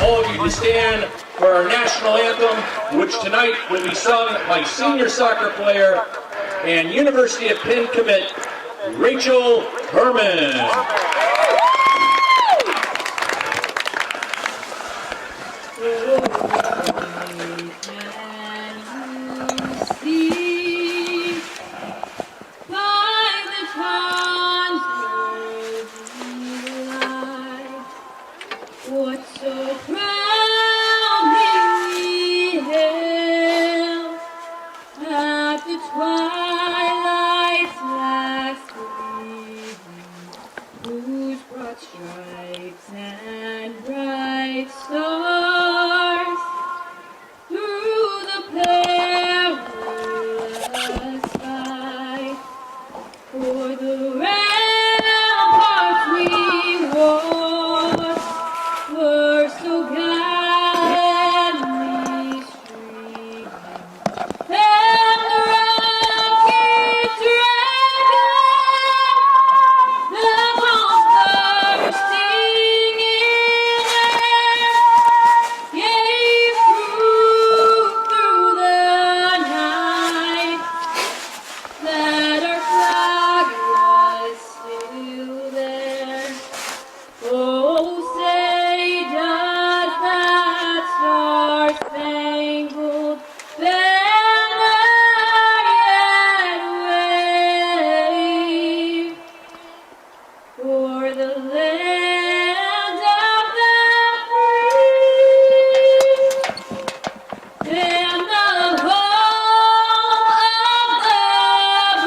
all of you to stand for our national anthem, which tonight will be sung by senior soccer player and University of Penn commit, Rachel Herman. Stripes and bright stars through the perilous fight for the ramparts we wore were so gallantly streaming, and the rockets red the bombs singing gave proof through the night that our flag was still there. Oh, say does that star-spangled banner yet wave for the land of the free and the home of the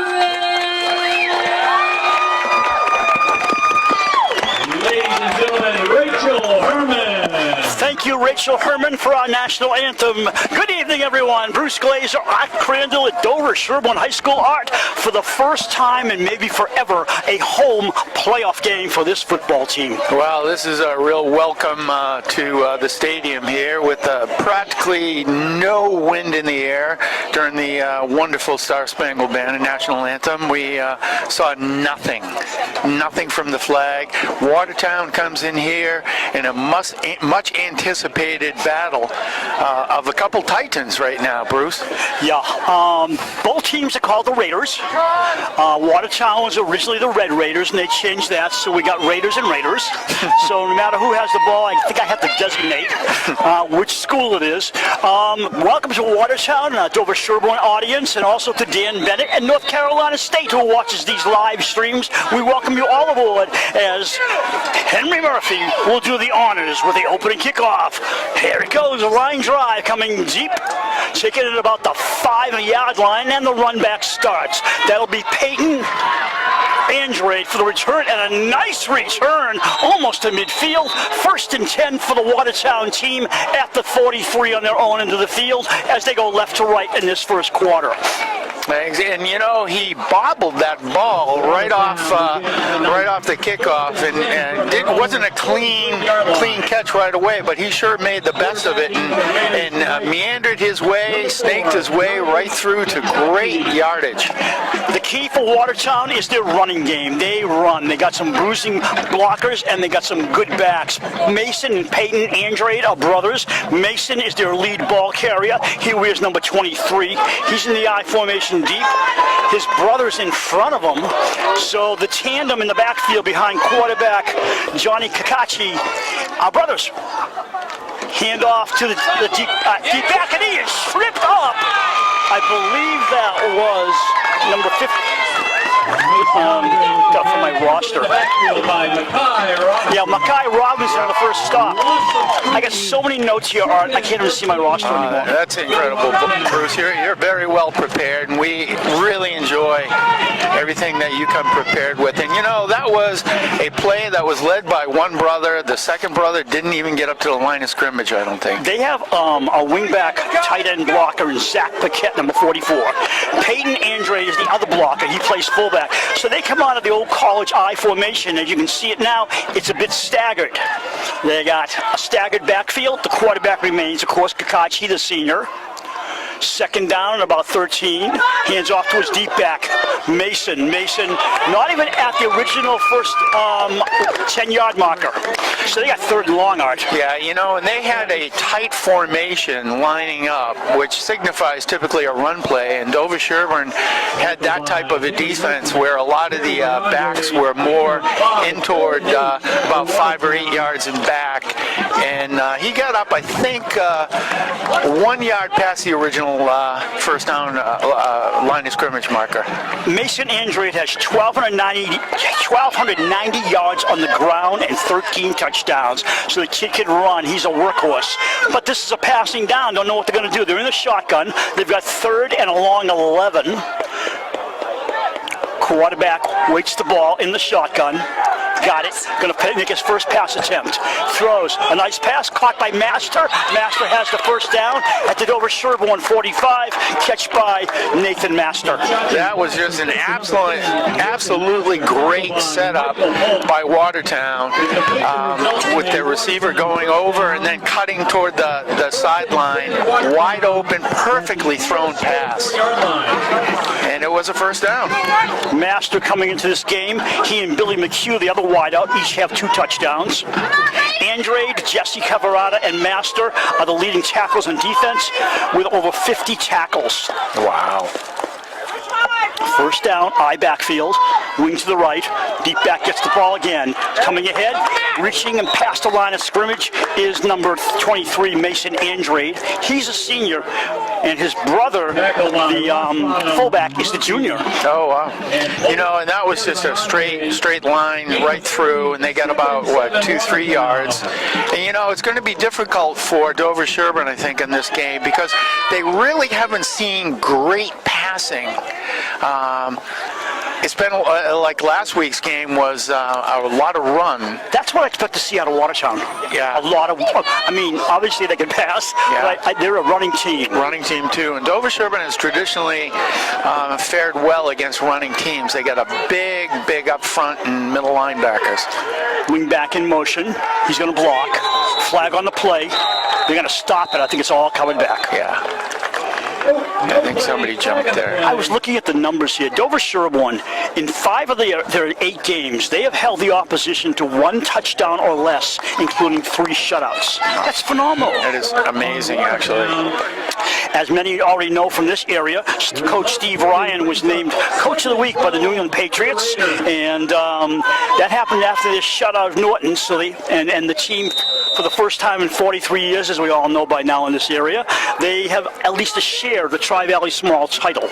brave. Ladies and gentlemen, Rachel Herman. Thank you, Rachel Herman, for our national anthem. Good evening, everyone. Bruce Glazer, Art Crandall at Dover-Sherborn High School Art. For the first time and maybe forever, a home playoff game for this football team. Well, this is a real welcome to the stadium here with practically no wind in the air during the wonderful Star-Spangled Banner national anthem. We saw nothing from the flag. Watertown comes in here in a much anticipated battle of a couple Titans right now, Bruce. Yeah, both teams are called the Raiders. Watertown was originally the Red Raiders, and they changed that, so we got Raiders and Raiders. So no matter who has the ball, I think I have to designate which school it is. Welcome to Watertown, Dover-Sherborn audience, and also to Dan Bennett and North Carolina State, who watches these live streams. We welcome you all aboard as Henry Murphy will do the honors with the opening kickoff. Here it goes, a line drive coming deep, taking it about the 5-yard line, and the run back starts. That'll be Peyton Andrade for the return, and a nice return almost to midfield. 1st and 10 for the Watertown team at the 43 on their own end of the field as they go left to right in this first quarter. And you know, he bobbled that ball right off the kickoff, and it wasn't a clean catch right away, but he sure made the best of it and meandered his way, snaked his way right through to great yardage. The key for Watertown is their running game. They run. They got some bruising blockers, and they got some good backs. Mason and Peyton Andrade are brothers. Mason is their lead ball carrier. He wears number 23. He's in the I formation deep. His brother's in front of him. So the tandem in the backfield behind quarterback Johnny Kakachi are brothers. Hand off to the deep back, and he is tripped up. I believe that was number 50. Got from my roster. Yeah, Makai Robinson on the first stop. I got so many notes here, Art. I can't even see my roster anymore. That's incredible, Bruce. You're very well prepared, and we really enjoy everything that you come prepared with. And you know, that was a play that was led by one brother. The second brother didn't even get up to the line of scrimmage, I don't think. They have a wingback tight end blocker in Zach Paquette, number 44. Peyton Andrade is the other blocker. He plays fullback. So they come out of the old college I formation. As you can see it now, it's a bit staggered. They got a staggered backfield. The quarterback remains, of course, Kakachi, the senior. Second down, about 13. Hands off to his deep back, Mason. Mason, not even at the original first 10-yard marker. So they got third and long, Art. Yeah, you know, and they had a tight formation lining up, which signifies typically a run play, and Dover-Sherborn had that type of a defense where a lot of the backs were more in toward about 5 or 8 yards in back, and he got up, I think, 1 yard past the original first down line of scrimmage marker. Mason Andrade has 1,290 yards on the ground and 13 touchdowns. So the kid can run. He's a workhorse. But this is a passing down. Don't know what they're going to do. They're in the shotgun. They've got third and a long 11. Quarterback waits the ball in the shotgun. Got it. Going to make his first pass attempt. Throws a nice pass caught by Master. Master has the first down at the Dover-Sherborn 45. Catch by Nathan Master. That was just an absolutely great setup by Watertown with their receiver going over and then cutting toward the sideline. Wide open, perfectly thrown pass. And it was a first down. Master coming into this game. He and Billy McHugh, the other wideout, each have 2 touchdowns. Andrade, Jesse Cavarata, and Master are the leading tackles on defense with over 50 tackles. Wow. First down, I backfield, wing to the right, deep back gets the ball again. Coming ahead, reaching and past the line of scrimmage is number 23, Mason Andrade. He's a senior, and his brother, the fullback, is the junior. Oh, wow. You know, and that was just a straight line right through, and they got about, 2-3 yards. And, you know, it's going to be difficult for Dover-Sherborn, I think, in this game because they really haven't seen great passing. It's been like last week's game was a lot of run. That's what I expect to see out of Watertown. Yeah. A lot of, I mean, obviously they can pass, Yeah. but they're a running team. Running team too, and Dover-Sherborn has traditionally fared well against running teams. They got a big up front and middle linebackers. Wing back in motion. He's going to block. Flag on the play. They're going to stop it. I think it's all coming back. Yeah. I think somebody jumped there. I was looking at the numbers here. Dover-Sherborn, in 5 of their 8 games, they have held the opposition to 1 touchdown or less, including 3 shutouts. That's phenomenal. That is amazing, actually. As many already know from this area, Coach Steve Ryan was named Coach of the Week by the New England Patriots, and that happened after this shutout of Norton. So and the team, for the first time in 43 years, as we all know by now in this area, they have at least a share of the Tri-Valley Small title.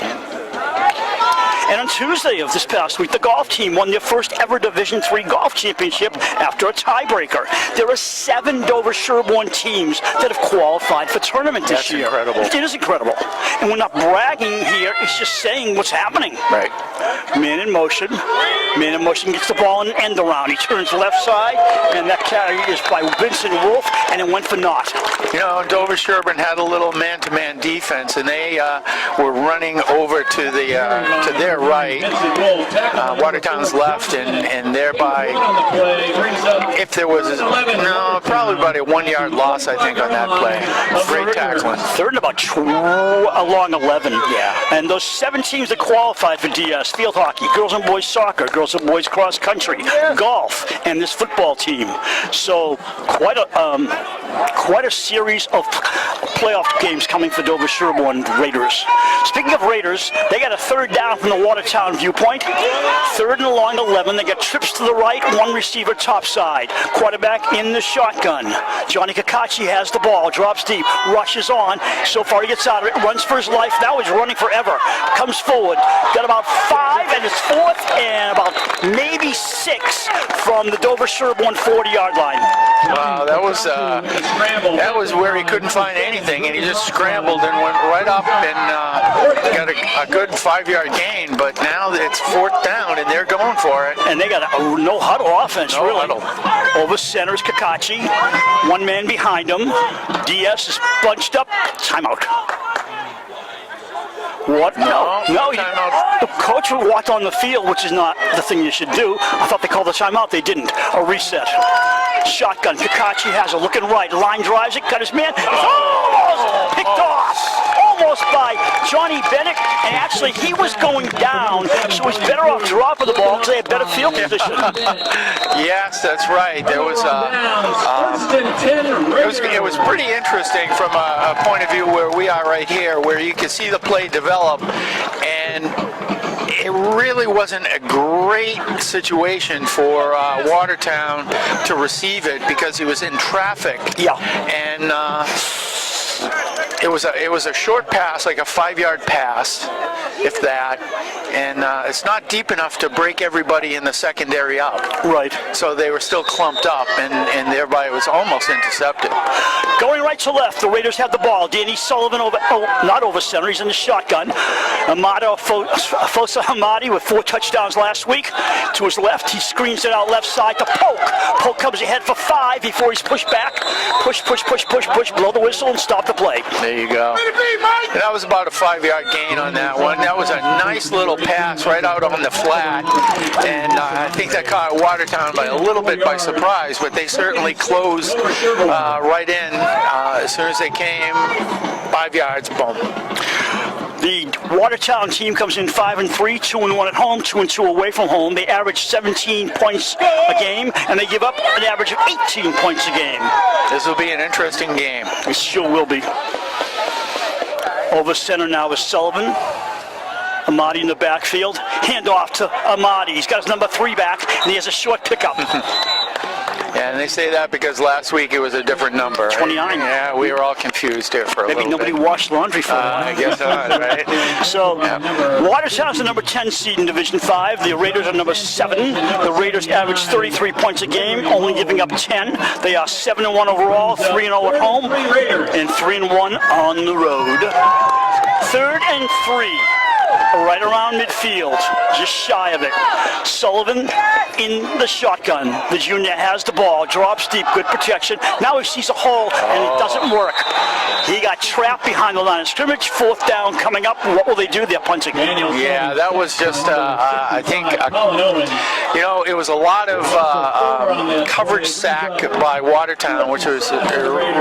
And on Tuesday of this past week, the golf team won their first ever Division III golf championship after a tiebreaker. There are 7 Dover-Sherborn teams that have qualified for tournament this year. That's incredible. It is incredible. And we're not bragging here, it's just saying what's happening. Right. Man in motion. Man in motion gets the ball in an end around. He turns left side, and that carry is by Vincent Wolf, and it went for naught. You know, Dover-Sherborn had a little man-to-man defense, and they were running over to their right, Watertown's left, and thereby, if there was, probably about a 1 yard loss, I think, on that play. Great tackling. Third and about along 11. Yeah. And those 7 teams that qualified for DS, field hockey, girls and boys soccer, girls and boys cross country, golf, and this football team. So quite a series of playoff games coming for Dover-Sherborn Raiders. Speaking of Raiders, they got a third down from the Watertown viewpoint. Third and along 11. They got trips to the right, 1 receiver top side. Quarterback in the shotgun. Johnny Kakachi has the ball, drops deep, rushes on. So far he gets out of it, runs for his life. Now he's running forever. Comes forward. Got about 5 and it's 4th and about maybe 6 from the Dover-Sherborn 40-yard line. Wow, that was where he couldn't find anything, and he just scrambled and went right up and got a good 5-yard gain. But now it's 4th down, and they're going for it. And they got a no-huddle offense, No really. huddle. Over center is Kakachi. 1 man behind him. DS is bunched up. Timeout. What? No. Timeout. The coach will walk on the field, which is not the thing you should do. I thought they called the timeout. They didn't. A reset. Shotgun. Kakachi has a looking right. Line drives it. Got his man. It's almost picked off. almost by Johnny Bennett, and actually he was going down, so he's better off dropping the ball because they had better field position. Yes, that's right. There was it was pretty interesting from a point of view where we are right here, where you can see the play develop, and it really wasn't a great situation for Watertown to receive it because he was in traffic. Yeah. And it was a short pass, like a 5-yard pass, if that, and it's not deep enough to break everybody in the secondary up. Right. So they were still clumped up, and thereby it was almost intercepted. Going right to left, the Raiders have the ball. Danny Sullivan not over center, he's in the shotgun. Fosa Hamadi with 4 touchdowns last week. To his left, he screens it out left side to Polk. Polk comes ahead for 5 before he's pushed back. Push, blow the whistle and stop the play. There you go. And that was about a 5-yard gain on that one. That was a nice little pass right out on the flat, and I think that caught Watertown by a little bit by surprise, but they certainly closed right in as soon as they came. 5 yards, boom. The Watertown team comes in 5-3, 2-1 at home, 2-2 away from home. They average 17 points a game, and they give up an average of 18 points a game. This will be an interesting game. It sure will be. Over center now is Sullivan. Amadi in the backfield. Hand off to Amadi. He's got his number 3 back, and he has a short pickup. Yeah, and they say that because last week it was a different number. 29. Yeah, we were all confused here for a little bit. Maybe nobody washed laundry for a while. I guess not, right? So, Watertown's the number 10 seed in Division 5. The Raiders are number 7. The Raiders average 33 points a game, only giving up 10. They are 7-1 overall, 3-0 at home, and 3-1 on the road. 3rd and 3. Right around midfield, just shy of it. Sullivan in the shotgun. The junior has the ball, drops deep, good protection. Now he sees a hole, and it doesn't work. He got trapped behind the line of scrimmage. 4th down coming up. What will they do? They're punting. Yeah, that was just, I think, it was a lot of coverage sack by Watertown, which was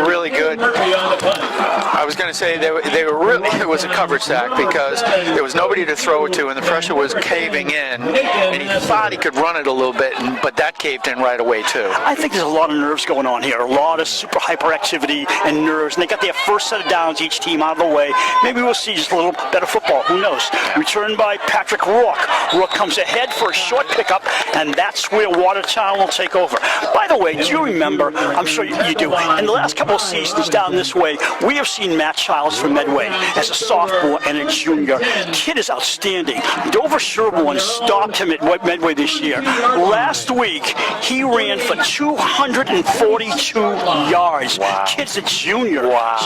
really good. I was going to say they were really, it was a coverage sack because there was nobody to throw it to, and the pressure was caving in, and he thought he could run it a little bit, but that caved in right away too. I think there's a lot of nerves going on here, a lot of super hyperactivity and nerves, and they got their first set of downs, each team out of the way. Maybe we'll see just a little better football, who knows. Returned by Patrick Rourke. Rourke comes ahead for a short pickup, and that's where Watertown will take over. By the way, do you remember, I'm sure you do, in the last couple of seasons down this way, we have seen Matt Childs from Medway as a sophomore and a junior. Kid is outstanding. Dover-Sherborn stopped him at Medway this year. Last week, he ran for 242 yards. Wow. Kid's a junior. Wow.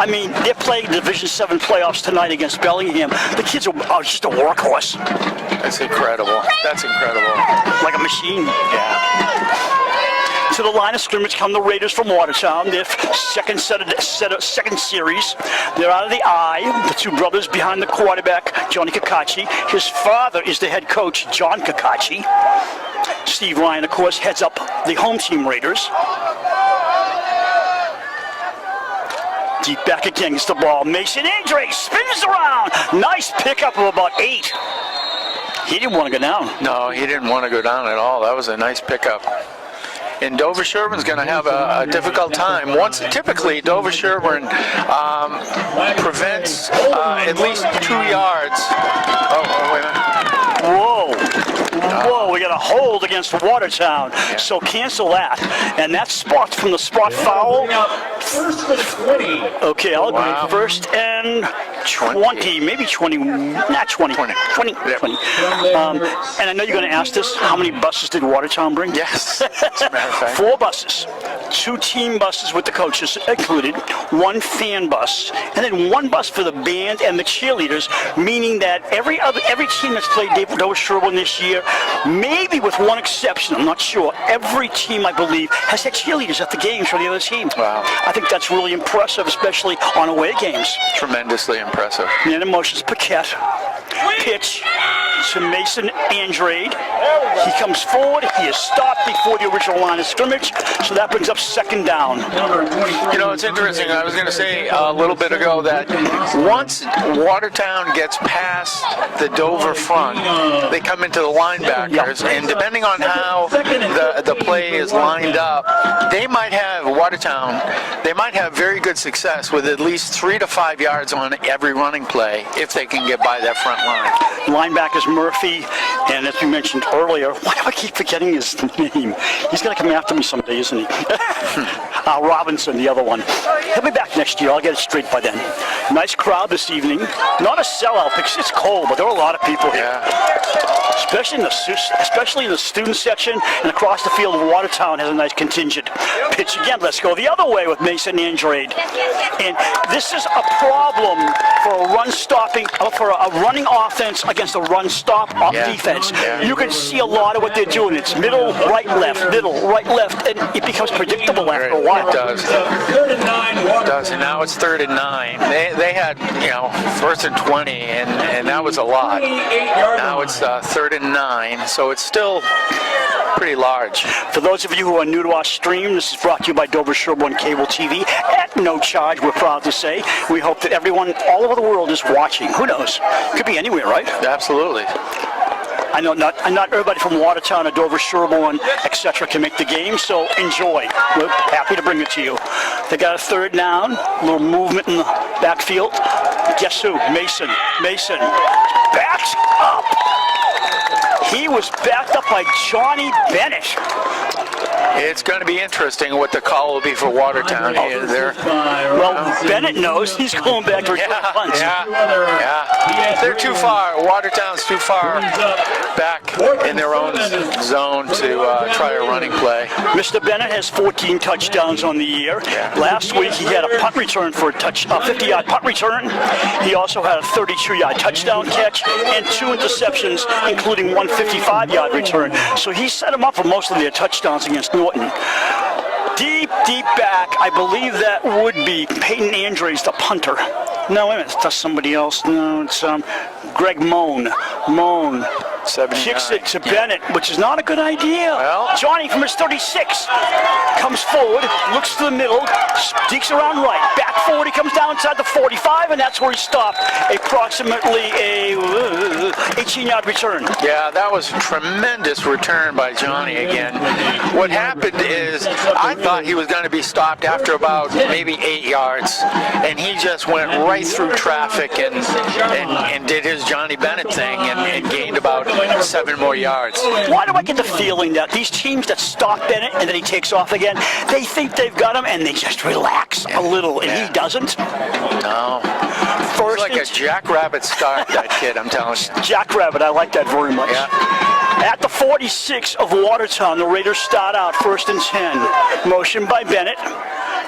They're playing Division 7 playoffs tonight against Bellingham. The kids are just a workhorse. That's incredible. That's incredible. Like a machine. Yeah. To the line of scrimmage come the Raiders from Watertown. Their second series. They're out of the I. The 2 brothers behind the quarterback, Johnny Kakachi. His father is the head coach, John Kakachi. Steve Ryan, of course, heads up the home team Raiders. Deep back again gets the ball. Mason Andre spins around. Nice pickup of about 8. He didn't want to go down. No, he didn't want to go down at all. That was a nice pickup. And Dover-Sherborn's going to have a difficult time. Typically, Dover-Sherborn prevents at least 2 yards. Oh, wait a minute. Whoa, we got a hold against Watertown. Yeah. So cancel that. And that spot from the spot foul. First and 20. Okay, I'll agree. First and 20, maybe 20, not 20. 20. And I know you're going to ask this, how many buses did Watertown bring? Yes, as a matter of fact. 4 buses. 2 team buses with the coaches included, 1 fan bus, and then 1 bus for the band and the cheerleaders, meaning that every team that's played Dover-Sherborn this year, maybe with one exception, I'm not sure, every team, I believe, has had cheerleaders at the games for the other team. Wow. I think that's really impressive, especially on away games. Tremendously impressive. And emotions, Paquette, pitch, to Mason Andrade. He comes forward. He is stopped before the original line of scrimmage, so that brings up second down. You know, it's interesting. I was going to say a little bit ago that once Watertown gets past the Dover front, they come into the linebackers, and depending on how the play is lined up, they might have Watertown. They might have very good success with at least 3 to 5 yards on every running play if they can get by that front line. Linebackers Murphy, and as we mentioned earlier, why do I keep forgetting his name? He's going to come after me someday, isn't he? Robinson, the other one. He'll be back next year. I'll get it straight by then. Nice crowd this evening. Not a sellout because it's cold, but there are a lot of people here. Yeah. Especially in the student section and across the field. Watertown has a nice contingent. Pitch again. Let's go the other way with Mason Andrade. And this is a problem for a running offense against a run stop defense. Yeah. You can see a lot of what they're doing. It's middle, right, left, and it becomes predictable after a while. It does. Third and 9. It does, and now it's 3rd and 9. They had, 1st and 20, and that was a lot. 28-yard Now it's 3rd and 9, so it's still pretty large. For those of you who are new to our stream, this is brought to you by Dover-Sherborn Cable TV at no charge, we're proud to say. We hope that everyone all over the world is watching. Who knows? Could be anywhere, right? Absolutely. I know not everybody from Watertown or Dover-Sherborn, etc. can make the game, so enjoy. We're happy to bring it to you. They got a 3rd down, a little movement in the backfield. Guess who? Mason. Mason backs up. He was backed up by Johnny Bennett. It's going to be interesting what the call will be for Watertown here. Well, Bennett knows he's going back to return punts. Yeah. They're too far. Watertown's too far back in their own zone to try a running play. Mr. Bennett has 14 touchdowns on the year. Last week he had a punt return for a 50-yard punt return. He also had a 32-yard touchdown catch and 2 interceptions, including one 55-yard return. So he set him up for most of their touchdowns against Norton. Deep back, I believe that would be Peyton Andres, the punter. No, wait a minute, that's somebody else. No, it's Greg Moan. Kicks it to Bennett, which is not a good idea. Well, Johnny from his 36 comes forward, looks to the middle, sneaks around right, back forward. He comes down inside the 45, and that's where he stopped. Approximately a 18-yard return. Yeah, that was a tremendous return by Johnny again. What happened is I thought he was going to be stopped after about maybe 8 yards, and he just went right through traffic and did his Johnny Bennett thing and gained about 7 more yards. Why do I get the feeling that these teams that stop Bennett and then he takes off again, they think they've got him and they just relax a little, and he doesn't? No. It's like a jackrabbit start, that kid, I'm telling you. Jackrabbit, I like that very much. Yeah. At the 46 of Watertown, the Raiders start out 1st and 10. Motion by Bennett.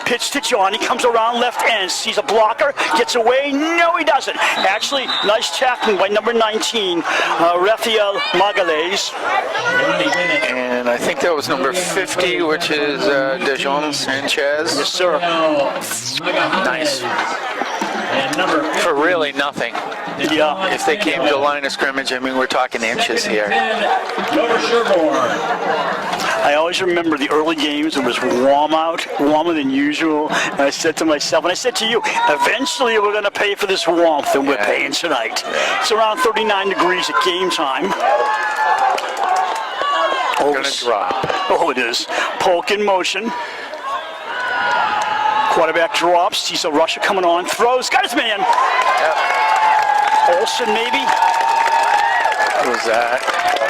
Pitch to Johnny, comes around left end, sees a blocker, gets away. No, he doesn't. Actually, nice tackling by number 19, Rafael Magalhaes. And I think that was number 50, which is Dejon Sanchez. Yes, sir. Nice. For really nothing. Yeah. If they came to the line of scrimmage, I mean, we're talking inches here. I always remember the early games. It was warm out, warmer than usual. And I said to myself, and I said to you, eventually we're going to pay for this warmth, and we're paying tonight. It's around 39 degrees at game time. Going to drop. Oh, it is. Polk in motion. Quarterback drops, sees a rusher coming on, throws, got his man. Olsen, maybe? Who was that?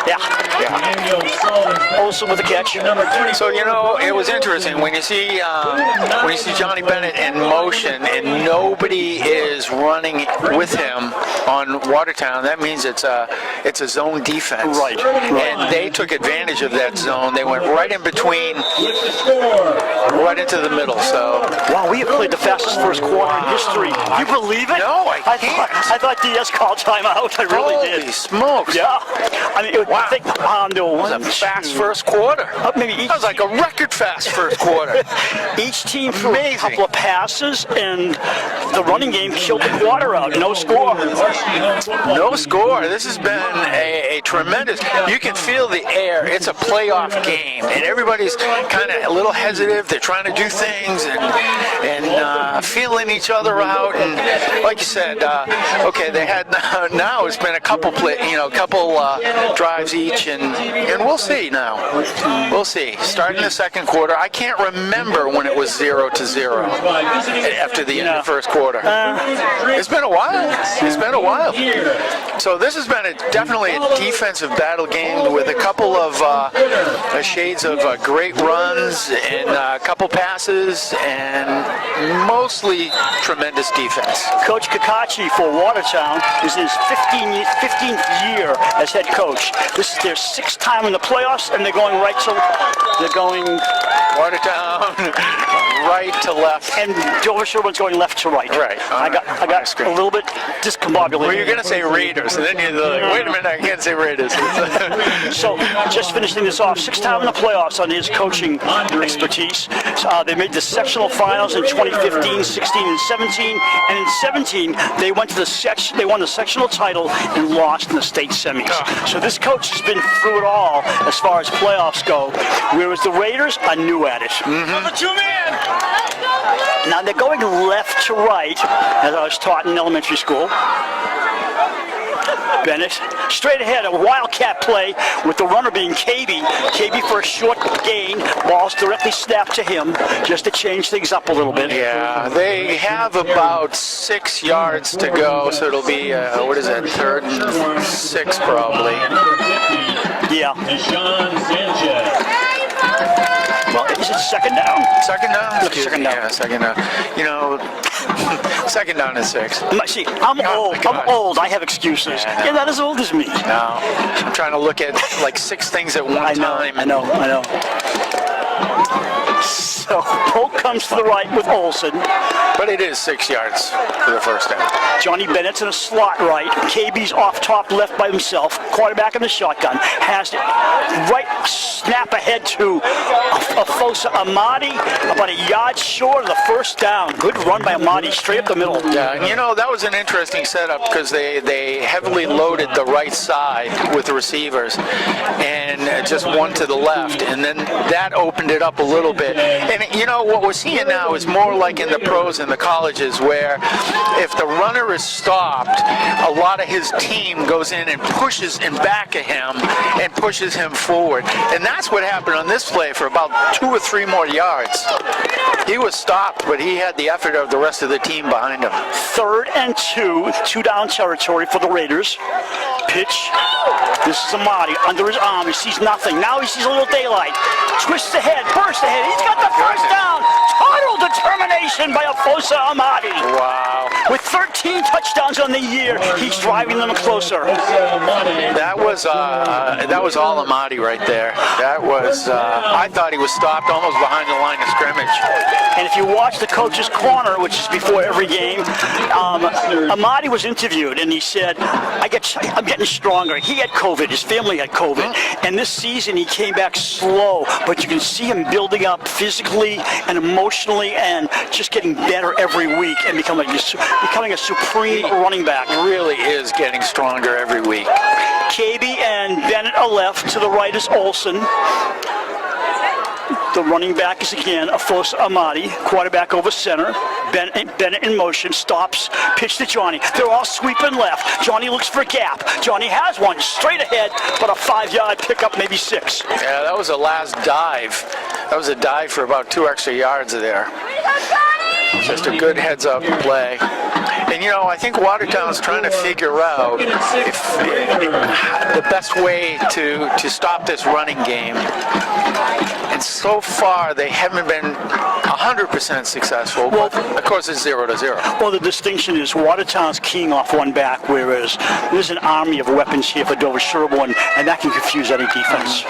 Yeah. Olsen with the catch. So, it was interesting when you see Johnny Bennett in motion and nobody is running with him on Watertown. That means it's a zone defense. Right. And they took advantage of that zone. They went right in between, right into the middle. So. Wow, we have played the fastest first quarter in history. You believe it? No, I can't. I thought DS called timeout. I really did. Holy smokes. Yeah. I mean, I think to one. That was a fast first quarter. Maybe each That was like a record fast first quarter. Each team threw a couple of passes, and the running game killed the quarter out. No score. No score. This has been a tremendous. You can feel the air. It's a playoff game, and everybody's kind of a little hesitant. They're trying to do things and feeling each other out. And like you said, okay, they had now it's been a couple drives each, and we'll see now. We'll see. Starting the second quarter, I can't remember when it was 0-0 after the end of the first quarter. It's been a while. It's been a while. So this has been definitely a defensive battle game with a couple of shades of great runs and a couple passes and mostly tremendous defense. Coach Kakachi for Watertown is in his 15th year as head coach. This is their 6th time in the playoffs, and they're going Watertown right to left. And Dover-Sherborn's going left to right. Right. I got a little bit discombobulated. Well, you're going to say Raiders, and then you're like, wait a minute, I can't say Raiders. So, just finishing this off, 6th time in the playoffs on his coaching expertise. They made the sectional finals in 2015, 16, and 17. And in 17, they went to they won the sectional title and lost in the state semis. So this coach has been through it all as far as playoffs go, whereas the Raiders are new at it. The two-man. Now they're going left to right, as I was taught in elementary school. Bennett, straight ahead, a wildcat play with the runner being KB. KB for a short gain, balls directly snapped to him, just to change things up a little bit. Yeah, they have about 6 yards to go, so it'll be, 3rd and 6 probably. Yeah. Well, is it second down? Second down? Second down. Yeah, second down. You know, second down is 6. See, I'm old. I'm old. I have excuses. Yeah, You're not as old as me. No, I'm trying to look at like 6 things at one time. I know. So, Polk comes to the right with Olson. But it is 6 yards for the first down. Johnny Bennett's in a slot right. KB's off top left by himself. Quarterback in the shotgun. Has it right snap ahead to Afosa Amadi. About a yard short of the first down. Good run by Amadi straight up the middle. Yeah, and you know, that was an interesting setup because they heavily loaded the right side with the receivers and just one to the left. And then that opened it up a little bit. And you know, what we're seeing now is more like in the pros and the colleges where if the runner is stopped, a lot of his team goes in and pushes in back of him and pushes him forward. And that's what happened on this play for about 2 or 3 more yards. He was stopped, but he had the effort of the rest of the team behind him. 3rd and 2, 2-down territory for the Raiders. Pitch. This is Amadi under his arm. He sees nothing. Now he sees a little daylight. Twists ahead, bursts ahead. He's got the first down. Total determination by Afosa Amadi. Wow. With 13 touchdowns on the year, he's driving them closer. That was all Amadi right there. That was, I thought he was stopped almost behind the line of scrimmage. And if you watch the coach's corner, which is before every game, Amadi was interviewed, and he said, I'm getting stronger. He had COVID. His family had COVID. And this season, he came back slow, but you can see him building up physically and emotionally and just getting better every week and becoming a supreme running back. Really is getting stronger every week. KB and Bennett are left. To the right is Olson. The running back is again Afosa Amadi, quarterback over center. Bennett in motion, stops, pitch to Johnny. They're all sweeping left. Johnny looks for a gap. Johnny has one straight ahead, but a 5-yard pickup, maybe 6. Yeah, that was a last dive. That was a dive for about 2 extra yards there. Just a good heads-up play. And you know, I think Watertown's trying to figure out if the best way to stop this running game. And so far, they haven't been 100% successful. But of course, it's 0-0. Well, the distinction is Watertown's keying off one back, whereas there's an army of weapons here for Dover-Sherborn, and that can confuse any defense.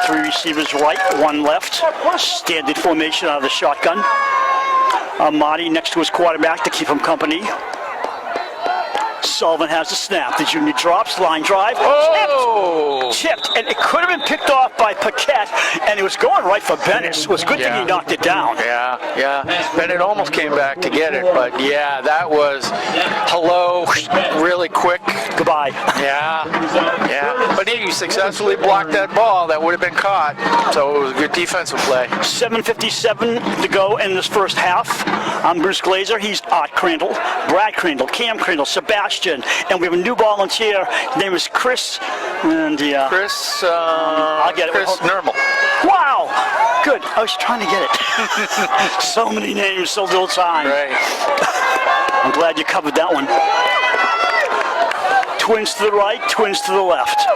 3 receivers right, 1 left. Standard formation out of the shotgun. Amadi next to his quarterback to keep him company. Sullivan has the snap. The junior drops, line drive. Oh! Chipped, and it could have been picked off by Paquette, and it was going right for Bennett. It was a good thing he knocked it down. Yeah. Bennett almost came back to get it, but yeah, that was hello, really quick. Goodbye. Yeah. But he successfully blocked that ball. That would have been caught, so it was a good defensive play. 7:57 to go in this first half. I'm Bruce Glazer. He's Art Crandall, Brad Crandall, Cam Crandall, Sebastian, and we have a new volunteer. His name is Chris, and I'll get it. Chris Nermal. Wow, good. I was trying to get it. So many names, so little time. Right. I'm glad you covered that one. Twins to the right, twins to the left.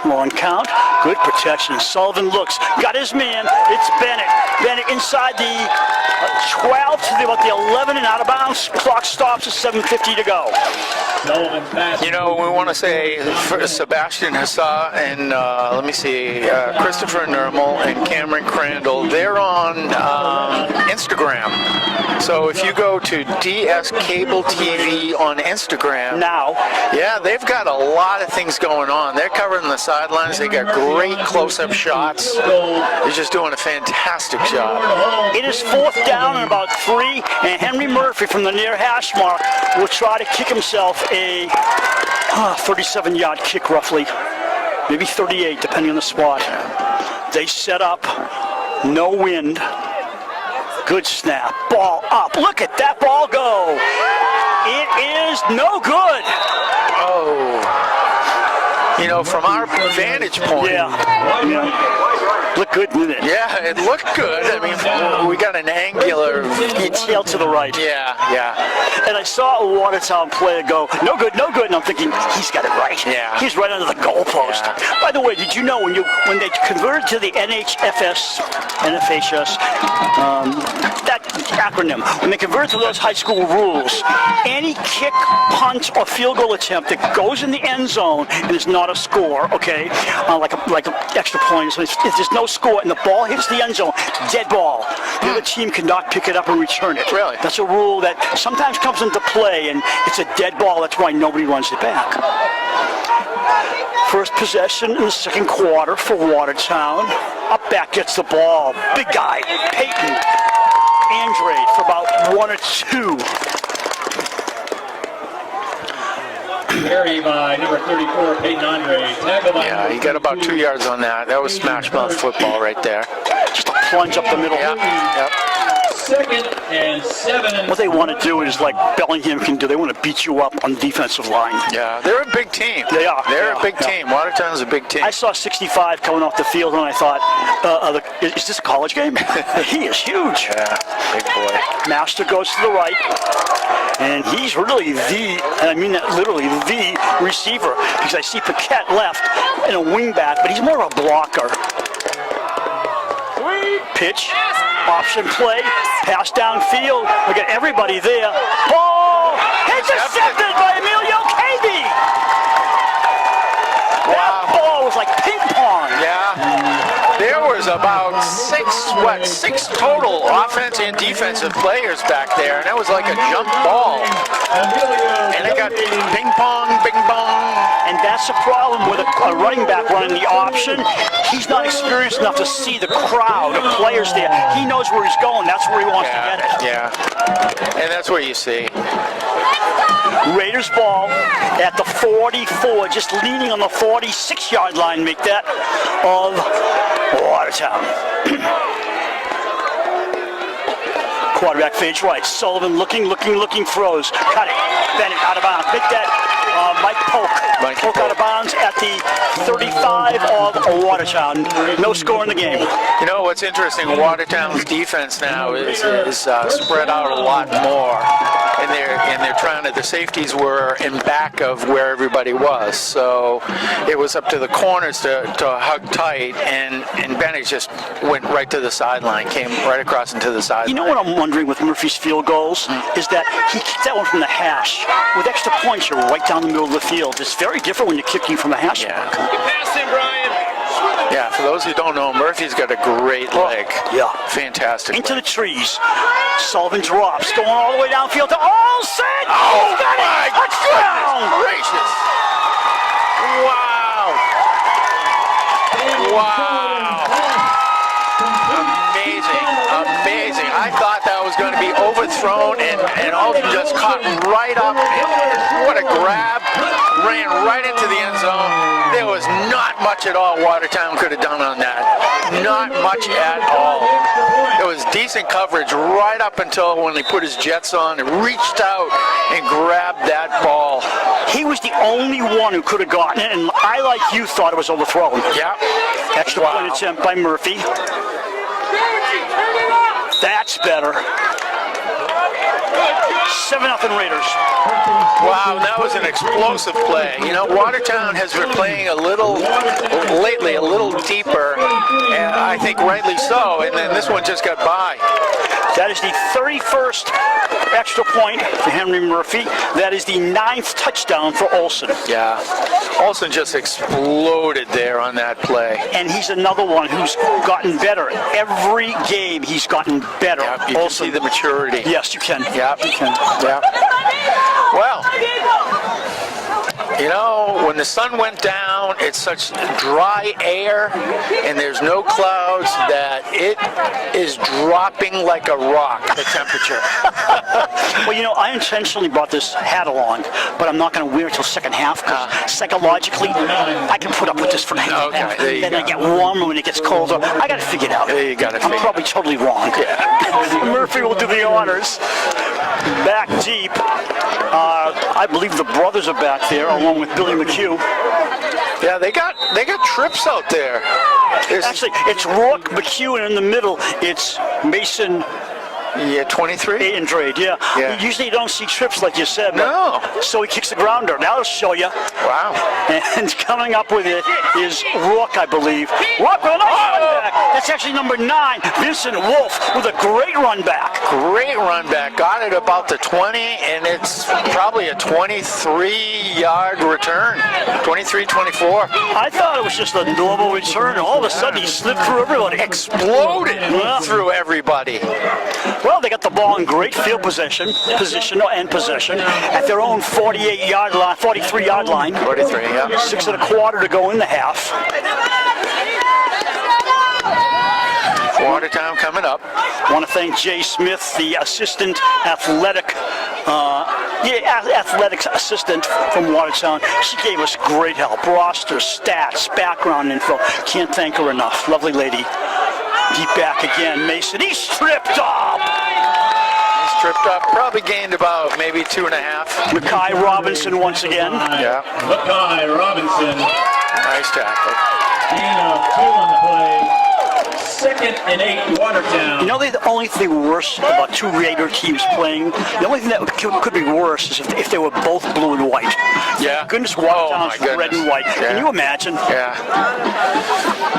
Long count, good protection. Sullivan looks, got his man. It's Bennett. Bennett inside the 12 to about the 11 and out of bounds. Clock stops at 7:50 to go. You know, we want to say for Sebastian Hassa and let me see, Christopher Nermal and Cameron Crandall. They're on Instagram. So if you go to DS Cable TV on Instagram Now, yeah, they've got a lot of things going on. They're covering the sidelines. They got great close-up shots. They're just doing a fantastic job. it is 4th down and about 3, and Henry Murphy from the near hash mark will try to kick himself a 37-yard kick roughly, maybe 38 depending on the spot. They set up, no wind. Good snap, ball up. Look at that ball go. It is no good. Oh. You know, from our vantage point, Yeah. Look good, didn't it? yeah, it looked good. I mean, we got an angular. Tail to the right. Yeah. And I saw a Watertown player go, no good, and I'm thinking, he's got it right. Yeah. He's right under the goalpost. Yeah. By the way, did you know when they converted to the NHFS, that acronym, when they converted to those high school rules, any kick, punt, or field goal attempt that goes in the end zone and is not a score, okay, like an extra point, so if there's no score and the ball hits the end zone, dead ball. The other team cannot pick it up and return it. Really? That's a rule that sometimes comes into play, and it's a dead ball. That's why nobody runs it back. First possession in the second quarter for Watertown. Up back gets the ball. Big guy, Peyton Andrade for about 1 or 2. Carry by number 34, Peyton Andre. Tackled by Yeah, he got about 2 yards on that. That was smash mouth football right there. Just a plunge up the middle. Yep. 2nd and 7. What they want to do is like Bellingham can do. They want to beat you up on the defensive line. Yeah, they're a big team. They are. They're Yeah, a big yeah. team. Watertown's a big team. I saw 65 coming off the field, and I thought, is this a college game? He is huge. Yeah, big boy. Master goes to the right, and he's really and I mean that literally, the receiver, because I see Paquette left and a wing back, but he's more of a blocker. Pitch, option play, pass downfield. Look at everybody there. Ball intercepted by Emilio Cavey. That ball was like ping pong. Yeah. There was about six total offense and defensive players back there, and that was like a jump ball. And it got ping pong, bing bong. And that's the problem with a running back running the option. He's not experienced enough to see the crowd of players there. He knows where he's going. That's where he wants to get it. Yeah. And that's what you see. Raiders ball at the 44, just leaning on the 46-yard line, make that of Watertown. Quarterback fades right. Sullivan looking, throws. Cut it. Bennett out of bounds. Make that Mike Polk. Polk out of bounds at the 35 of Watertown. No score in the game. You know what's interesting? Watertown's defense now is spread out a lot more, and they're trying to. The safeties were in back of where everybody was, so it was up to the corners to hug tight, and Bennett just went right to the sideline, came right across into the sideline. You know what I'm wondering with Murphy's field goals is that he kicked that one from the hash. With extra points, you're right down the middle of the field. It's very different when you're kicking from the hash mark. Pass him, Brian. Yeah, for those who don't know, Murphy's got a great leg. Yeah. Fantastic. Into leg. the trees. Sullivan drops, going all the way downfield to Olsen. Oh, He's got my it! Touchdown! goodness gracious. Wow. Wow. Amazing. I thought that was going to be overthrown, and Alden just caught right up. What a grab. Ran right into the end zone. There was not much at all Watertown could have done on that. Not much at all. It was decent coverage right up until when he put his jets on and reached out and grabbed that ball. He was the only one who could have gotten it, and I, like you, thought it was overthrown. Yeah. Extra point attempt by Murphy. That's better. 7-0 Raiders. Wow, that was an explosive play. You know, Watertown has been playing a little deeper, and I think rightly so, and then this one just got by. That is the 31st extra point for Henry Murphy. That is the 9th touchdown for Olsen. Yeah, Olsen just exploded there on that play. And he's another one who's gotten better. Every game he's gotten better. Yeah, you can see the maturity. Yes, you can. Yeah, you can. Yeah. Well, you know, when the sun went down, it's such dry air and there's no clouds that it is dropping like a rock, the temperature. Well, you know, I intentionally brought this hat along, but I'm not going to wear it till second half because psychologically, I can put up with this for a half. Okay, there you then go. I get warmer when it gets colder. I got to figure it out. You got to I'm figure probably totally wrong. Yeah. Murphy will do the honors. Back deep. I believe the brothers are back there, along with Billy McHugh. Yeah, they got trips out there. Actually, it's Rourke, McHugh, and in the middle, it's Mason. Yeah, 23? Andrade, yeah. Yeah. Usually you don't see trips like you said. No. So he kicks the grounder. Now I'll show you. Wow. And coming up with it is Rourke, I believe. Rourke with a nice run back. That's actually number 9, Vincent Wolf, with a great run back. Great run back. Got it about the 20, and it's probably a 23-yard return. 23, 24. I thought it was just a normal return. All of a sudden, he slipped through everybody. Exploded Yeah. through everybody. Well, they got the ball in great field possession at their own 43-yard line. 43, yeah. 6.25 to go in the half. Watertown coming up. I want to thank Jay Smith, the assistant athletics assistant from Watertown. She gave us great help. Roster, stats, background info. Can't thank her enough. Lovely lady. Deep back again, Mason. He's tripped up. He's tripped up. Probably gained about maybe 2.5. Mackay Robinson once again. Yeah. Mackay Robinson. Nice tackle. Gain of 2 on the play. 2nd and 8, Watertown. You know, the only thing worse about two Raider teams playing, the only thing that could be worse is if they were both blue and white. Yeah. Goodness, Watertown's red and white. Yeah. Can you imagine? Yeah.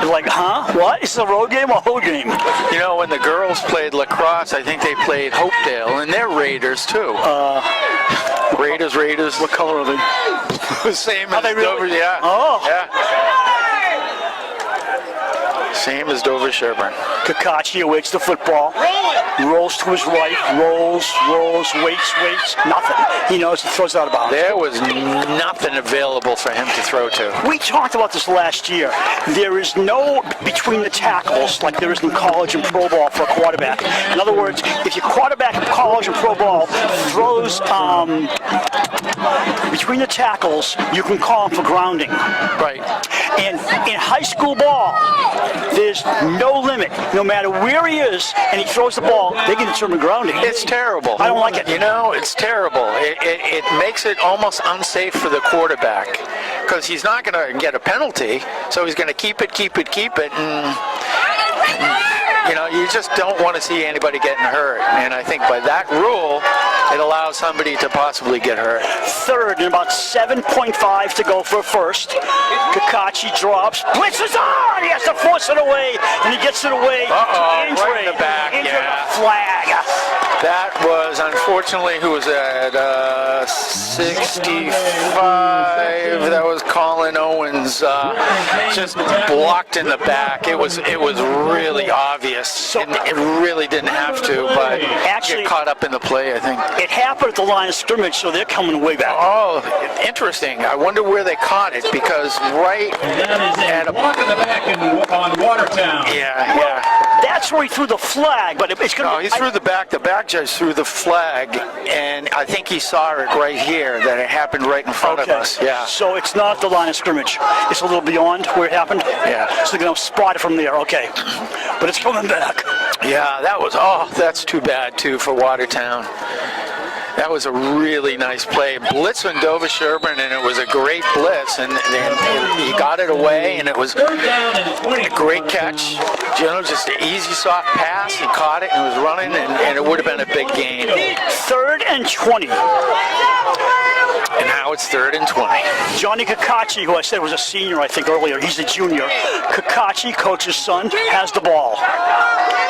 You're like, huh? What? Is it a road game or a home game? You know, when the girls played lacrosse, I think they played Hopedale, and they're Raiders too. Raiders. What color are they? Same Are as they Dover, really? yeah. Oh. Yeah. Same as Dover-Sherborn. Kakachi awaits the football. Rolls to his right. Rolls, waits. Nothing. He knows, he throws out of bounds. There was nothing available for him to throw to. We talked about this last year. There is no between the tackles like there is in college and pro ball for a quarterback. In other words, if your quarterback in college and pro ball throws between the tackles, you can call him for grounding. Right. And in high school ball, there's no limit. No matter where he is and he throws the ball, they can determine grounding. It's terrible. I don't like it. You know, it's terrible. It makes it almost unsafe for the quarterback because he's not going to get a penalty, so he's going to keep it, and you know, you just don't want to see anybody getting hurt. And I think by that rule, it allows somebody to possibly get hurt. Third and about 7.5 to go for first. Kakachi drops. Blitz is on! He has to force it away, and he gets it away. Uh-oh, right in the back, yeah. Flag. That was, unfortunately, who was at 65? That was Colin Owens. Hawkins just blocked in the back. It was really obvious. It really didn't have to, but Actually, get caught up in the play, I think. It happened at the line of scrimmage, so they're coming way back. Oh, interesting. I wonder where they caught it, because right That is a block in the back on Watertown. yeah. That's where he threw the flag, but it's going to. No, he threw the back judge threw the flag, and I think he saw it right here, that it happened right in front of us. Yeah. So it's not the line of scrimmage. It's a little beyond where it happened. Yeah. So they're going to spot it from there. Okay. But it's coming back. Yeah, that's too bad, too, for Watertown. That was a really nice play. Blitz on Dover-Sherborn, and it was a great blitz, and he got it away, and it was Third down and 20. a great catch. Just an easy, soft pass. He caught it and was running, and it would have been a big gain. 3rd and 20. And now it's 3rd and 20. Johnny Kakachi, who I said was a senior, I think, earlier, he's a junior. Kakachi, coach's son, has the ball.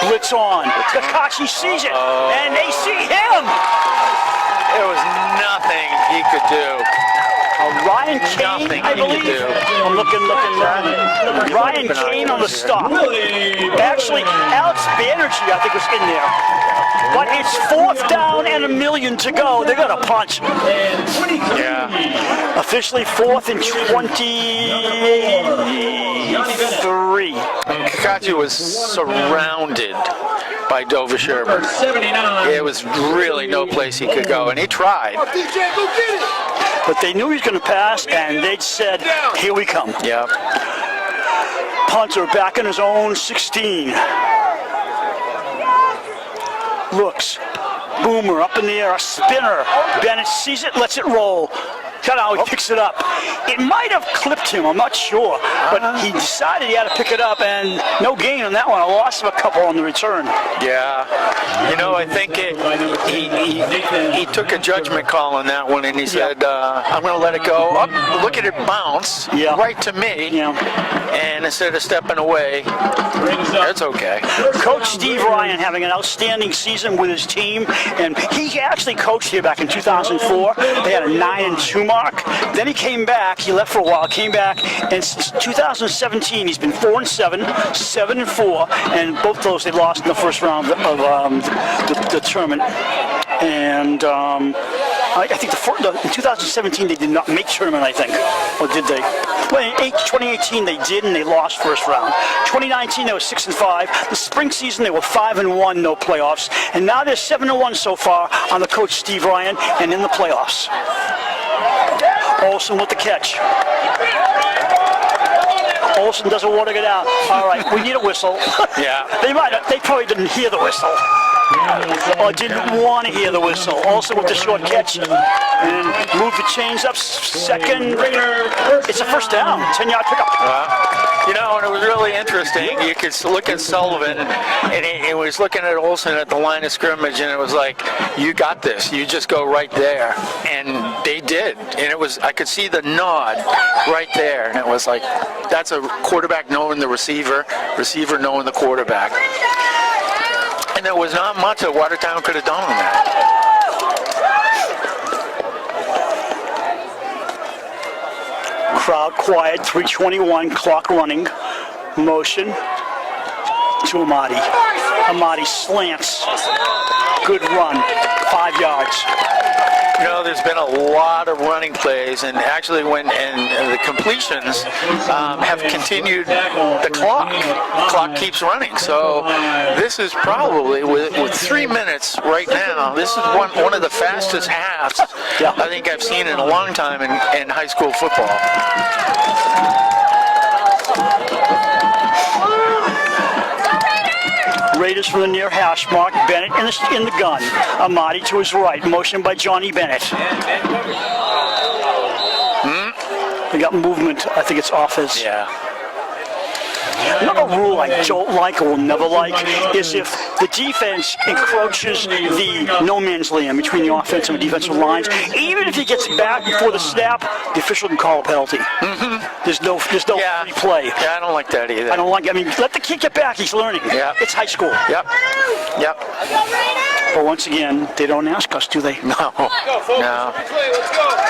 Blitz on. Kakachi sees it, and they see him. There was nothing he could do. Ryan Kane, Nothing I he could believe. do. I'm looking. Ryan Kane on the stop. Actually, Alex Banerjee, I think, was in there. But it's 4th down and 1,000,000 to go. They're going to punch. Yeah. Officially 4th and 23. Kakachi was surrounded by Dover-Sherborn. 79. There was really no place he could go, and he tried. But they knew he was going to pass, and they said, here we come. Yeah. Punter back in his own 16. Looks. Boomer up in the air, a spinner. Bennett sees it, lets it roll. Cut out, he picks it up. It might have clipped him, I'm not sure. But he decided he had to pick it up, and no gain on that one. A loss of a couple on the return. Yeah. I think he took a judgment call on that one, and he said, I'm going to let it go. Up, look at it bounce right to me. Yeah. And instead of stepping away, that's okay. Coach Steve Ryan having an outstanding season with his team, and he actually coached here back in 2004. They had a 9-2 mark. Then he came back. He left for a while, came back, and since 2017 he's been 4-7, 7-4, and both those they lost in the first round of the tournament. And I think in 2017 they did not make tournament, I think. Or did they? Well, in 2018 they did, and they lost first round. 2019 they were 6-5. The spring season they were 5-1, no playoffs. And now they're 7-1 so far on the coach Steve Ryan and in the playoffs. Olsen with the catch. Olsen doesn't want to get out. All right, we need a whistle. Yeah. They probably didn't hear the whistle. Or didn't want to hear the whistle. Also with the short catch. And move the chains up. Second. It's a first down. 10-yard pickup. And it was really interesting. You could look at Sullivan, and he was looking at Olsen at the line of scrimmage, and it was like, you got this. You just go right there. And they did. And I could see the nod right there. And it was like, that's a quarterback knowing the receiver knowing the quarterback. And there was not much that Watertown could have done on that. Crowd quiet, 3:21, clock running. Motion to Amadi. Amadi slants. Good run, 5 yards. There's been a lot of running plays, and actually the completions have continued the clock. The clock keeps running, so this is probably, with 3 minutes right now, this is one of the fastest halves I think I've seen in a long time in high school football. Raiders from the near hash mark. Bennett in the gun. Amadi to his right. Motion by Johnny Bennett. They got movement. I think it's off his. Yeah. Another rule I don't like or will never like is if the defense encroaches the no man's land between the offensive and defensive lines. Even if he gets back before the snap, the official can call a penalty. There's no free play. Yeah, I don't like that either. I don't like. Let the kid get back. He's learning. Yeah. It's high school. Yep. But once again, they don't ask us, do they? No. No.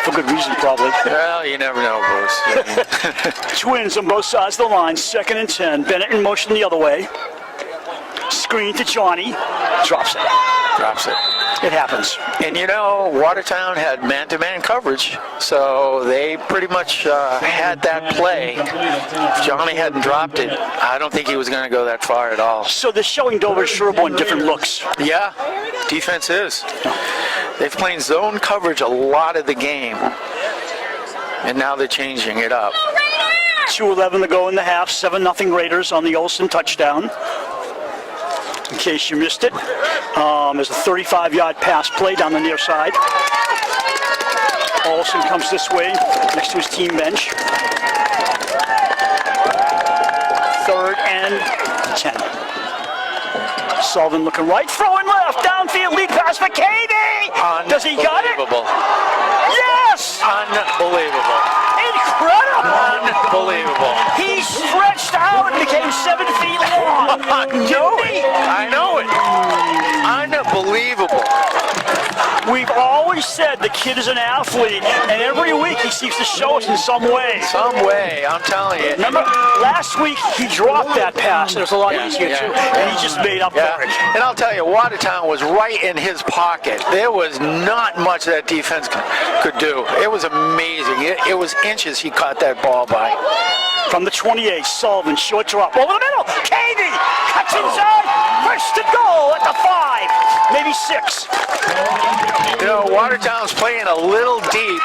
For good reason, probably. Well, you never know, Bruce. Twins on both sides of the line, 2nd and 10. Bennett in motion the other way. Screen to Johnny. Drops it. Drops it. It happens. And you know, Watertown had man-to-man coverage, so they pretty much had that play. If Johnny hadn't dropped it, I don't think he was going to go that far at all. So they're showing Dover-Sherborn different looks. Yeah, defense is. They've played zone coverage a lot of the game, and now they're changing it up. 2:11 to go in the half. 7-0 Raiders on the Olsen touchdown. In case you missed it, there's a 35-yard pass play down the near side. Olsen comes this way, next to his team bench. 3rd and 10. Sullivan looking right, throwing left, downfield, lead pass for Katie! Does he got it? Unbelievable. Yes! Unbelievable. Incredible! Unbelievable. He stretched out and became 7 feet long. I know it. Unbelievable. We've always said the kid is an athlete, and every week he seems to show us in some way. Some way, I'm telling you. Remember, last week he dropped that pass, and it was a lot easier too, and he just made up for it. And I'll tell you, Watertown was right in his pocket. There was not much that defense could do. It was amazing. It was inches he caught that ball by. From the 28, Sullivan, short drop, over the middle, Katie cuts inside, 1st and goal at the 5, maybe 6. You know, Watertown's playing a little deep,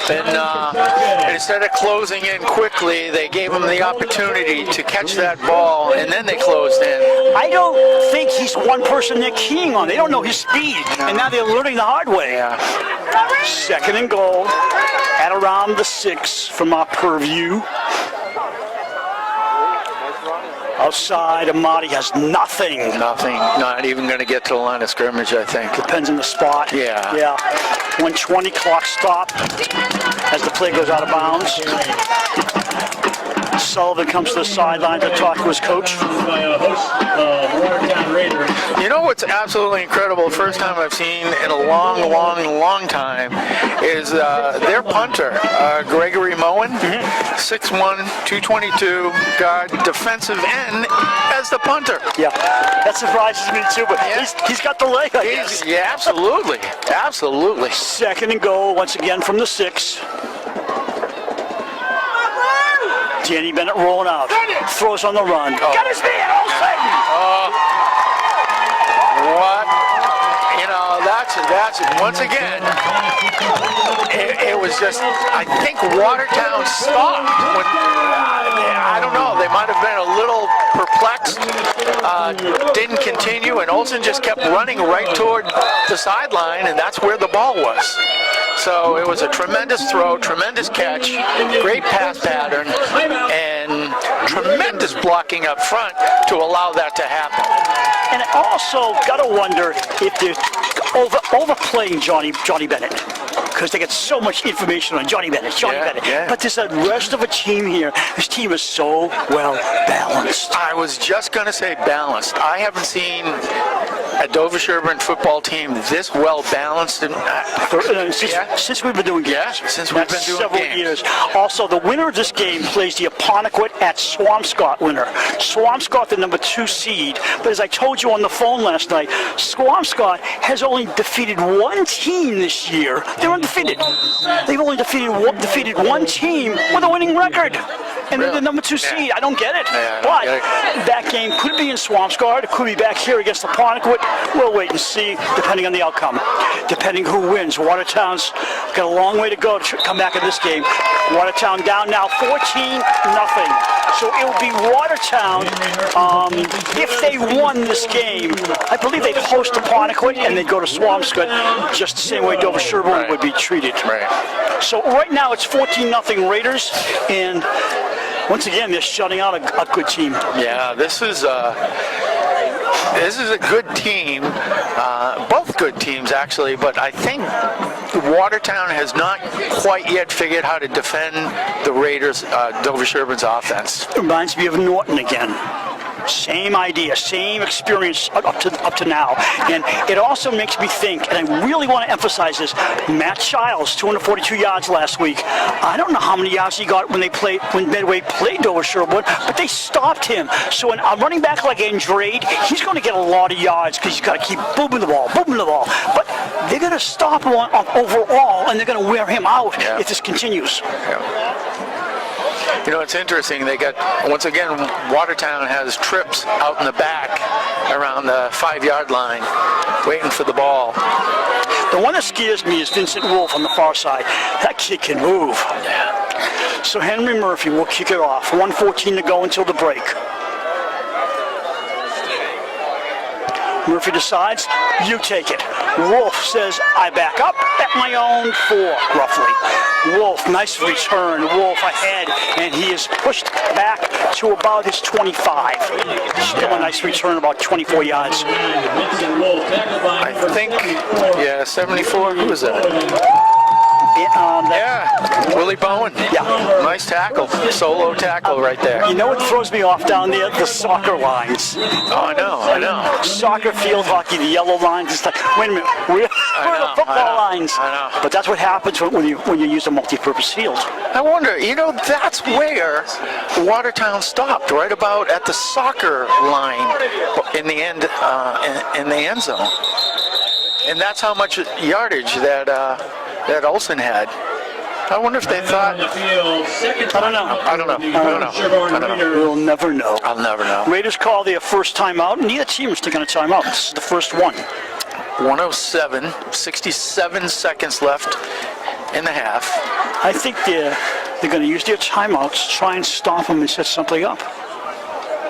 and instead of closing in quickly, they gave him the opportunity to catch that ball, and then they closed in. I don't think he's one person they're keying on. They don't know his speed, and now they're learning the hard way. Yeah. 2nd and goal at around the 6 from our purview. Outside, Amati has nothing. Nothing. Not even going to get to the line of scrimmage, I think. Depends on the spot. Yeah. 1:20 clock stop as the play goes out of bounds. Sullivan comes to the sideline to talk to his coach. You know what's absolutely incredible, first time I've seen in a long time, is their punter, Gregory Moen, 6'1", 222, guard, defensive end as the punter. Yeah, that surprises me too, but he's got the leg, I guess. Yeah, absolutely. Absolutely. 2nd and goal, once again from the 6. Danny Bennett rolling out. Throws on the run. Got his man, Olsen! What? You know, that's once again, it was just, I think Watertown stopped when, I don't know, they might have been a little perplexed, didn't continue, and Olsen just kept running right toward the sideline, and that's where the ball was. So it was a tremendous throw, tremendous catch, great pass pattern, and tremendous blocking up front to allow that to happen. And I also got to wonder if they're overplaying Johnny Bennett, because they get so much information on Johnny Bennett. Yeah. But there's a rest of a team here. This team is so well balanced. I was just going to say balanced. I haven't seen a Dover-Sherborn football team this well balanced. Since we've been doing games. Yeah, since we've been doing several games. years. Also, the winner of this game plays the Apponequet at Swampscott winner. Swampscott, the number 2 seed. But as I told you on the phone last night, Swampscott has only defeated one team this year. They're undefeated. They've only defeated one team with a winning record. And they're the number 2 seed. I don't get it. But that game could be in Swampscott. It could be back here against Apponequet. We'll wait and see, depending on the outcome. Depending who wins. Watertown's got a long way to go to come back in this game. Watertown down now 14-0. So it will be Watertown, if they won this game, I believe they'd host Apponequet and they'd go to Swampscott just the same way Dover-Sherborn would be treated. Right. So right now it's 14-0 Raiders, and once again they're shutting out a good team. Yeah, this is a good team, both good teams actually, but I think Watertown has not quite yet figured how to defend the Raiders, Dover-Sherborn's offense. Reminds me of Norton again. Same idea, same experience up to now. And it also makes me think, and I really want to emphasize this, Matt Childs, 242 yards last week. I don't know how many yards he got when Medway played Dover-Sherborn, but they stopped him. So a running back like Andrade, he's going to get a lot of yards because he's got to keep booming the ball. But they're going to stop him overall, and they're going to wear him out if this continues. You know, it's interesting. They got, once again, Watertown has trips out in the back around the 5-yard line, waiting for the ball. The one that scares me is Vincent Wolf on the far side. That kid can move. So Henry Murphy will kick it off. 1:14 to go until the break. Murphy decides, you take it. Wolf says, I back up at my own 4, roughly. Wolf, nice return. Wolf ahead, and he is pushed back to about his 25. Still a nice return, about 24 yards. I think, 74. Who was that? Willie Bowen. Yeah. Nice tackle. Solo tackle right there. You know what throws me off down there? The soccer lines. Oh, I know. Soccer, field hockey, the yellow lines. It's like, wait a minute, we're the football lines. I know. But that's what happens when you use a multi-purpose field. I wonder, that's where Watertown stopped, right about at the soccer line in the end zone. And that's how much yardage that Olsen had. I wonder if they thought. I don't know. We'll never know. I'll never know. Raiders call their first timeout. Neither team is taking a timeout. This is the first one. 107, 67 seconds left in the half. I think they're going to use their timeouts to try and stop them and set something up.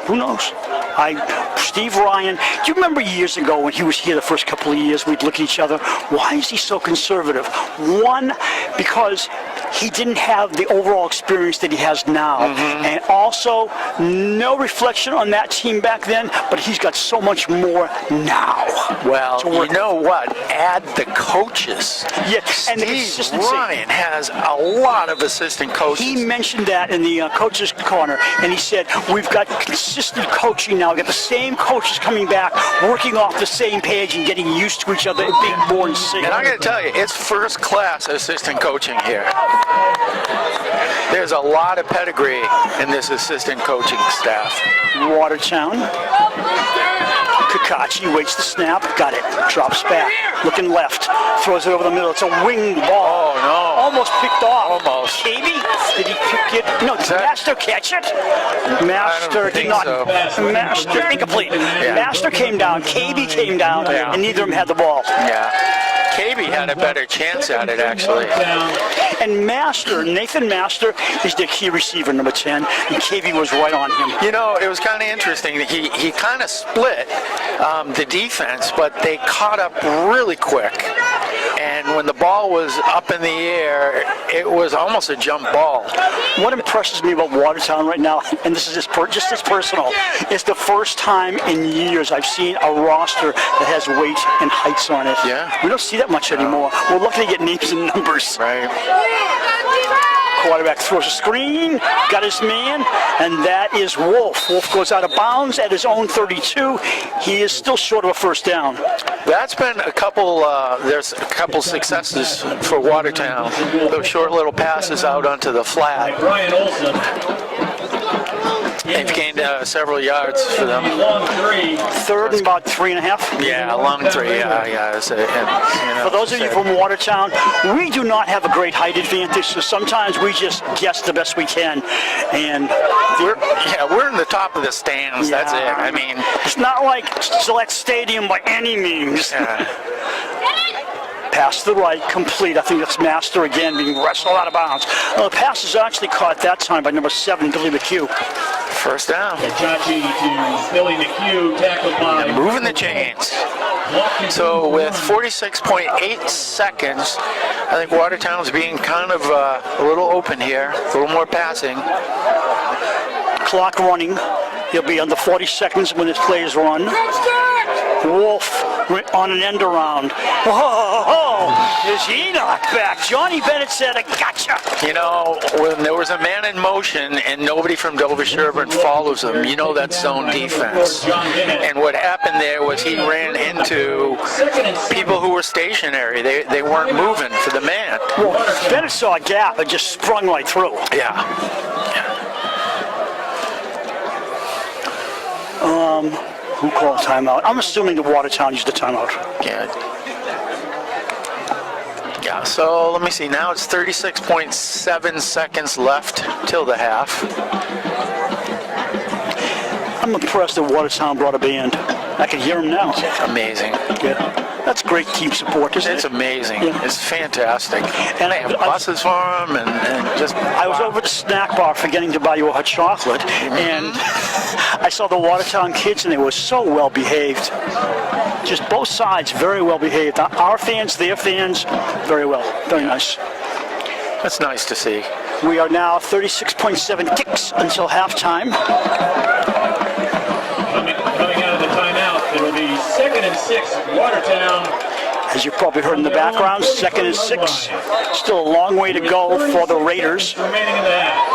Who knows? Steve Ryan, do you remember years ago when he was here the first couple of years, we'd look at each other, why is he so conservative? One, because he didn't have the overall experience that he has now. And also, no reflection on that team back then, but he's got so much more now. Well, you know what? Add the coaches. Yes, and the Steve consistency. Ryan has a lot of assistant coaches. He mentioned that in the coaches' corner, and he said, we've got consistent coaching now. We've got the same coaches coming back, working off the same page and getting used to each other and being more in sync. And I'm going to tell you, it's first-class assistant coaching here. There's a lot of pedigree in this assistant coaching staff. Watertown. Kakachi waits the snap, got it, drops back, looking left, throws it over the middle. It's a winged ball. Oh, no. Almost picked off. Almost. Maybe? Did he pick it? No, did Master catch it? Master did not. So. Master, incomplete. Master came down, KB came down, and neither of them had the ball. Yeah. KB had a better chance at it, actually. And Master, Nathan Master, is the key receiver, number 10, and KB was right on him. You know, it was kind of interesting. He kind of split the defense, but they caught up really quick. And when the ball was up in the air, it was almost a jump ball. What impresses me about Watertown right now, and this is just as personal, it's the first time in years I've seen a roster that has weight and heights on it. Yeah. We don't see that much anymore. We're lucky to get names and numbers. Right. Quarterback throws a screen, got his man, and that is Wolf. Wolf goes out of bounds at his own 32. He is still short of a first down. That's been a couple, there's a couple successes for Watertown. Those short little passes out onto the flat. Brian Olsen. They've gained several yards for them. Third and about 3.5. Yeah, a long 3, yeah. For those of you from Watertown, we do not have a great height advantage, so sometimes we just guess the best we can. And we're in the top of the stands, that's it. I mean, it's not like Gillette Stadium by any means. Pass to the right, complete. I think that's Master again being wrestled out of bounds. The pass is actually caught that time by number 7, Billy McHugh. First down. Chachi to Billy McHugh, tackled by. Moving the chains. So with 46.8 seconds, I think Watertown's being kind of a little open here, a little more passing. Clock running. He'll be under 40 seconds when his plays run. Wolf on an end around. Is he knocked back? Johnny Bennett said, I gotcha. You know, when there was a man in motion and nobody from Dover-Sherborn follows him, you know that's zone defense. And what happened there was he ran into people who were stationary. They weren't moving for the man. Well, Bennett saw a gap and just sprung right through. Yeah. Who called timeout? I'm assuming the Watertown used the timeout. Yeah. Yeah, so let me see. Now it's 36.7 seconds left till the half. I'm impressed that Watertown brought a band. I can hear them now. Amazing. Yeah. That's great team support, isn't it? It's amazing. Yeah. It's fantastic. And they have buses for them and just... I was over at the snack bar forgetting to buy you a hot chocolate, and I saw the Watertown kids, and they were so well behaved. Just both sides very well behaved. Our fans, their fans, very well. Very nice. That's nice to see. We are now 36.7 ticks until halftime. Coming out of the timeout, it'll be 2nd and 6, Watertown. As you probably heard in the background, 2nd and 6. Still a long way to go for the Raiders. Remaining in the half.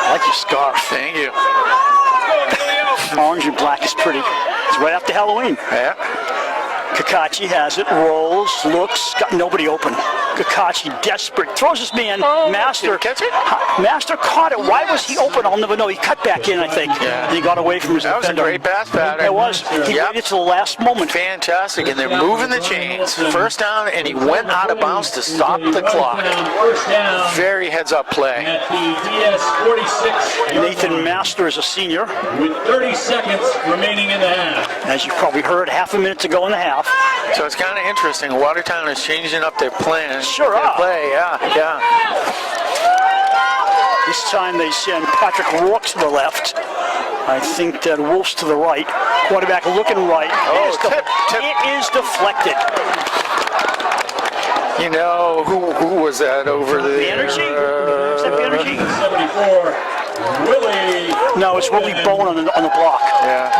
I like your scarf. Thank you. Orange and black is pretty. It's right after Halloween. Yeah. Kakachi has it, rolls, looks, got nobody open. Kakachi, desperate, throws his man. Master, catch it? Master caught it. Why was he open? I'll never know. He cut back in, I think. Yeah. And he got away from his That was a defender. great pass pattern. It was. He Yep. waited till the last moment. Fantastic, and they're moving the chains. First down, and he went out of bounds to stop the clock. First down Very heads-up play. at the DS 46. Nathan Master is a senior. With 30 seconds remaining in the half. As you probably heard, half a minute to go in the half. So it's kind of interesting. Watertown is changing up their plan. Sure their are. play, yeah. This time they send Patrick Rourke to the left. I think that Wolf's to the right. Quarterback looking right. Tip. It is deflected. You know, who was that over there? Banerjee? Is that Banerjee? 74, Willie. No, it's Willie Bone on the block. Yeah.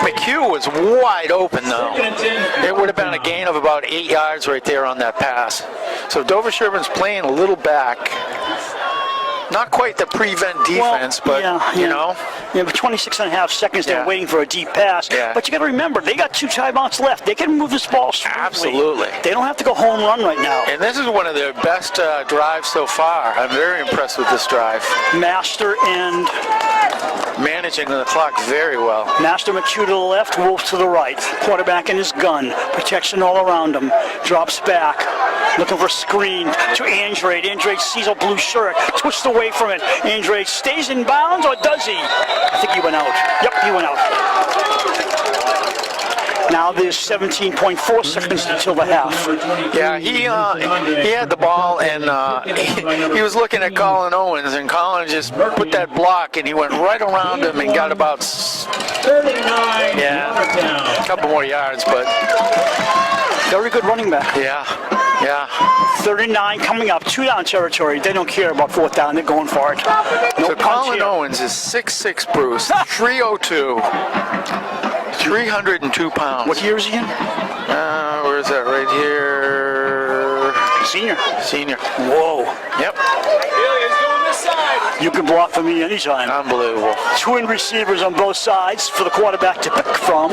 McHugh was wide open, though. 2nd and 10. It would have been a gain of about 8 yards right there on that pass. So Dover-Sherborn's playing a little back. Not quite the prevent defense, but, you know. Yeah, but 26 and a half seconds, they're Yeah. waiting for a deep pass. Yeah. But you got to remember, they got 2 timeouts left. They can move this ball smoothly. Absolutely. They don't have to go home run right now. And this is one of their best drives so far. I'm very impressed with this drive. Master and Managing the clock very well. Master McHugh to the left, Wolf to the right. Quarterback in his gun. Protection all around him. Drops back. Looking for a screen to Andrade. Andrade sees a blue shirt. Twists away from it. Andrade stays in bounds, or does he? I think he went out. Yep, he went out. Now there's 17.4 seconds until the half. Yeah, he had the ball, and he was looking at Colin Owens, and Colin just put that block, and he went right around him and got about 39, Watertown. a couple more yards, but Very good running back. yeah. 39 coming up. 2 down territory. They don't care about 4th down. They're going for it. No So punch Colin here. Owens is 6'6", Bruce, 302, 302 pounds. What year is he in? Where is that? Right here. Senior. Senior. Whoa. Yep. You can block for me anytime. Unbelievable. Twin receivers on both sides for the quarterback to pick from.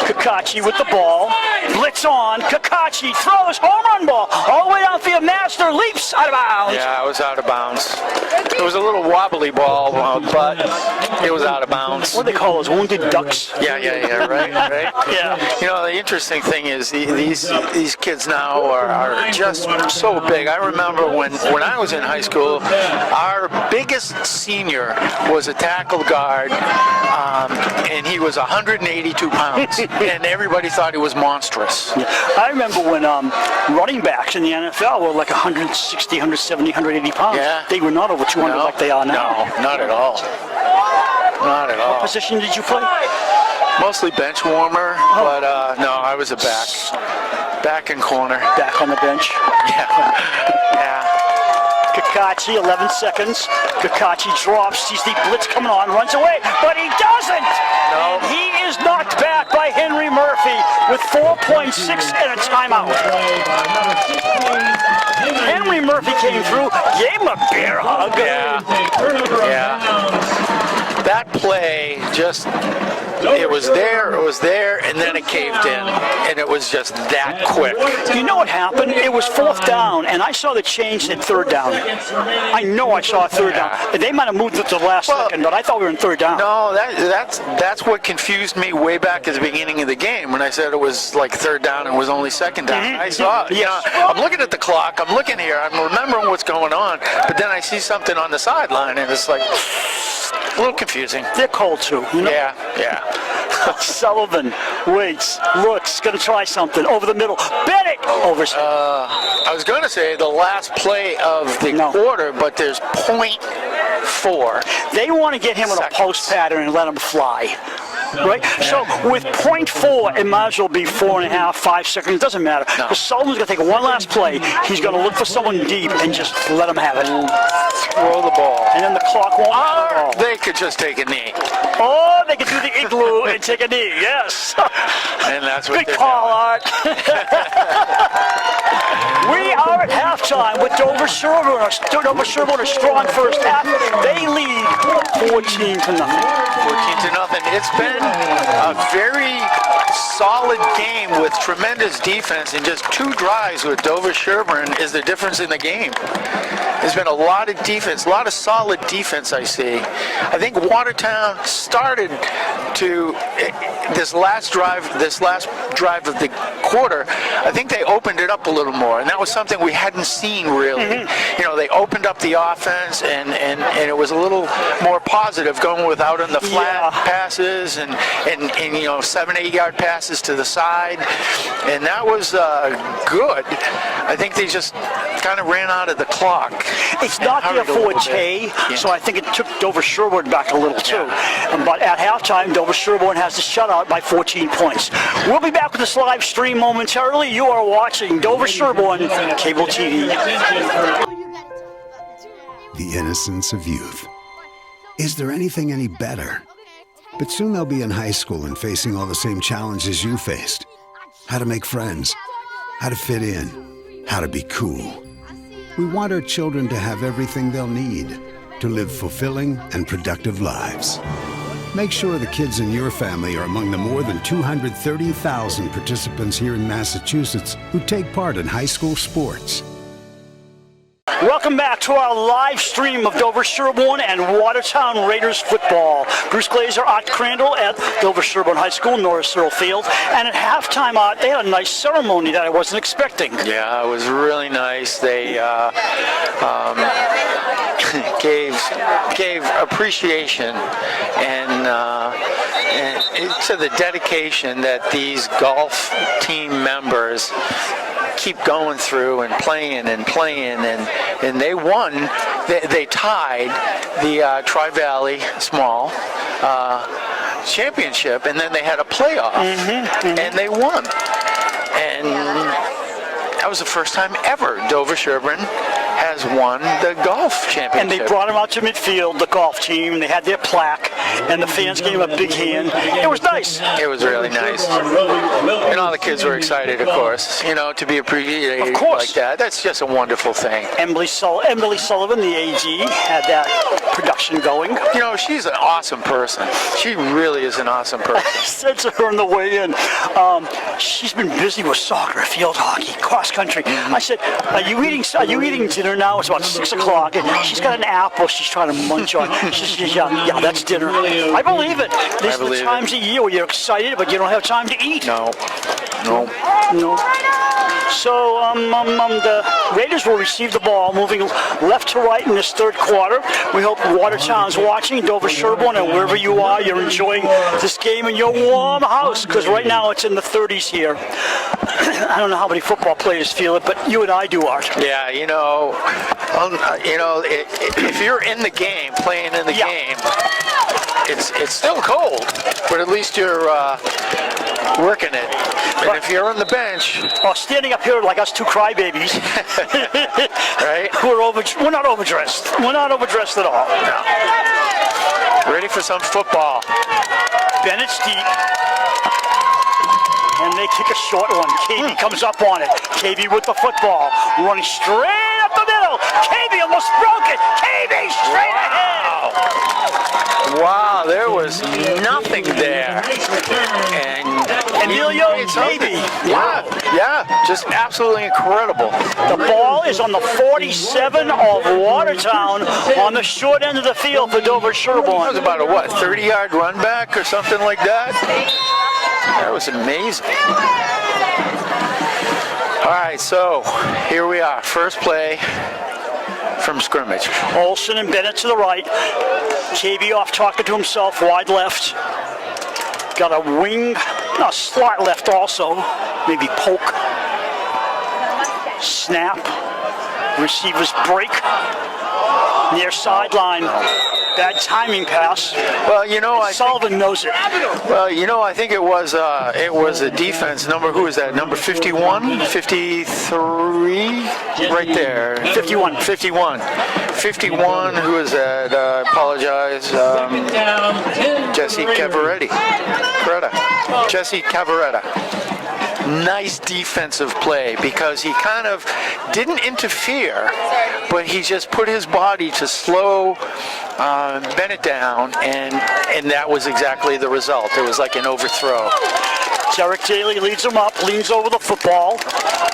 Kakachi with the ball. Blitz on. Kakachi throws home run ball all the way outfield. Master leaps out of bounds. Yeah, it was out of bounds. It was a little wobbly ball, but it was out of bounds. What do they call those? Wounded ducks? Yeah, right. Yeah. You know, the interesting thing is these kids now are just so big. I remember when I was in high school, our biggest senior was a tackle guard, and he was 182 pounds, and everybody thought he was monstrous. I remember when running backs in the NFL were like 160, 170, 180 pounds. Yeah. They were not over 200 like they are now. No, not at all. Not at all. What position did you play? Mostly bench warmer, but no, I was a back and corner. Back on the bench. Yeah. Kakachi, 11 seconds. Kakachi drops, sees the blitz coming on, runs away, but he doesn't! No. And he is knocked back by Henry Murphy with 4.6 and a timeout. Henry Murphy came through, gave him a bear hug. Yeah. That play just, it was there, and then it caved in, and it was just that quick. You know what happened? It was 4th down, and I saw the change at 3rd down. I know I saw a 3rd down. They might have moved it to the last second, but I thought we were in 3rd down. No, that's what confused me way back at the beginning of the game when I said it was like 3rd down and it was only 2nd down. I saw it. Yes. I'm looking at the clock, I'm looking here, I'm remembering what's going on, but then I see something on the sideline, and it's like a little confusing. They're cold too. You know? Yeah. Sullivan waits, looks, going to try something. Over the middle. Bennett! Over. I was going to say the last play of the quarter, but there's .4. They want to get him in a post pattern and let him fly. Right? So with .4, it might as well be 4.5, 5 seconds. It doesn't matter. Because Sullivan's going to take one last play. He's going to look for someone deep and just let him have it. Throw the ball. And then the clock won't run at all. They could just take a knee. Or they could do the igloo and take a knee. Yes. And that's what Good call, Art. We are at halftime with Dover-Sherborn. Dover-Sherborn a strong first half. They lead 14-0. 14-0. It's been a very solid game with tremendous defense, and just 2 drives with Dover-Sherborn is the difference in the game. There's been a lot of defense, a lot of solid defense I see. I think Watertown started to, this last drive of the quarter, I think they opened it up a little more, and that was something we hadn't seen really. You know, they opened up the offense, and it was a little more positive, going without on the flat passes and you know, 7-8 yard passes to the side, and that was good. I think they just kind of ran out of the clock. It's not their forte, so I think it took Dover-Sherborn back a little too. But at halftime, Dover-Sherborn has the shutout by 14 points. We'll be back with this live stream momentarily. You are watching Dover-Sherborn Cable TV. The innocence of youth. Is there anything any better? But soon they'll be in high school and facing all the same challenges you faced. How to make friends, how to fit in, how to be cool. We want our children to have everything they'll need to live fulfilling and productive lives. Make sure the kids in your family are among the more than 230,000 participants here in Massachusetts who take part in high school sports. Welcome back to our live stream of Dover-Sherborn and Watertown Raiders football. Bruce Glazer, Art Crandall at Dover-Sherborn High School, Norris Searle Field. And at halftime, Art, they had a nice ceremony that I wasn't expecting. Yeah, it was really nice. They gave appreciation and to the dedication that these golf team members keep going through and playing, and they won. They tied the Tri-Valley Small championship, and then they had a playoff, and they won. And that was the first time ever Dover-Sherborn has won the golf championship. And they brought them out to midfield, the golf team, and they had their plaque, and the fans gave them a big hand. It was nice. It was really nice. And all the kids were excited, of course, you know, to be appreciated like that. That's just a wonderful thing. Emily Sullivan, the AG, had that production going. You know, she's an awesome person. She really is an awesome person. I said to her on the way in, she's been busy with soccer, field hockey, cross country. I said, are you eating dinner now? It's about 6 o'clock. And she's got an apple she's trying to munch on. She says, yeah, that's dinner. I believe it. These are the times of year where you're excited, but you don't have time to eat. No. So the Raiders will receive the ball, moving left to right in this third quarter. We hope Watertown's watching, Dover-Sherborn, and wherever you are, you're enjoying this game in your warm house, because right now it's in the 30s here. I don't know how many football players feel it, but you and I do, Art. Yeah, you know, if you're in the game, playing in the game, it's still cold, but at least you're working it. And if you're on the bench, Oh, standing up here like us two crybabies, right? we're not overdressed. We're not overdressed at all. Ready for some football. Bennett's deep. And they kick a short one. KB comes up on it. KB with the football. Running straight up the middle. KB almost broke it. KB straight ahead. Wow, there was nothing there. And Emilio KB. Yeah, just absolutely incredible. The ball is on the 47 of Watertown on the short end of the field for That was Dover-Sherborn. about a, 30-yard run back or something like that? That was amazing. All right, so here we are. First play from scrimmage. Olsen and Bennett to the right. KB off talking to himself, wide left. Got a wing, no, slot left also. Maybe poke. Snap. Receivers break. Near sideline. Bad timing pass. Well, you know, Sullivan knows it. I think it was a defense number. Who is that? Number 51, 53, right there. 51. 51. 51. Who is that? I apologize. Jesse Cavaretti. Jesse Cavaretta. Nice defensive play because he kind of didn't interfere, but he just put his body to slow Bennett down, and that was exactly the result. It was like an overthrow. Derek Daly leads him up, leans over the football.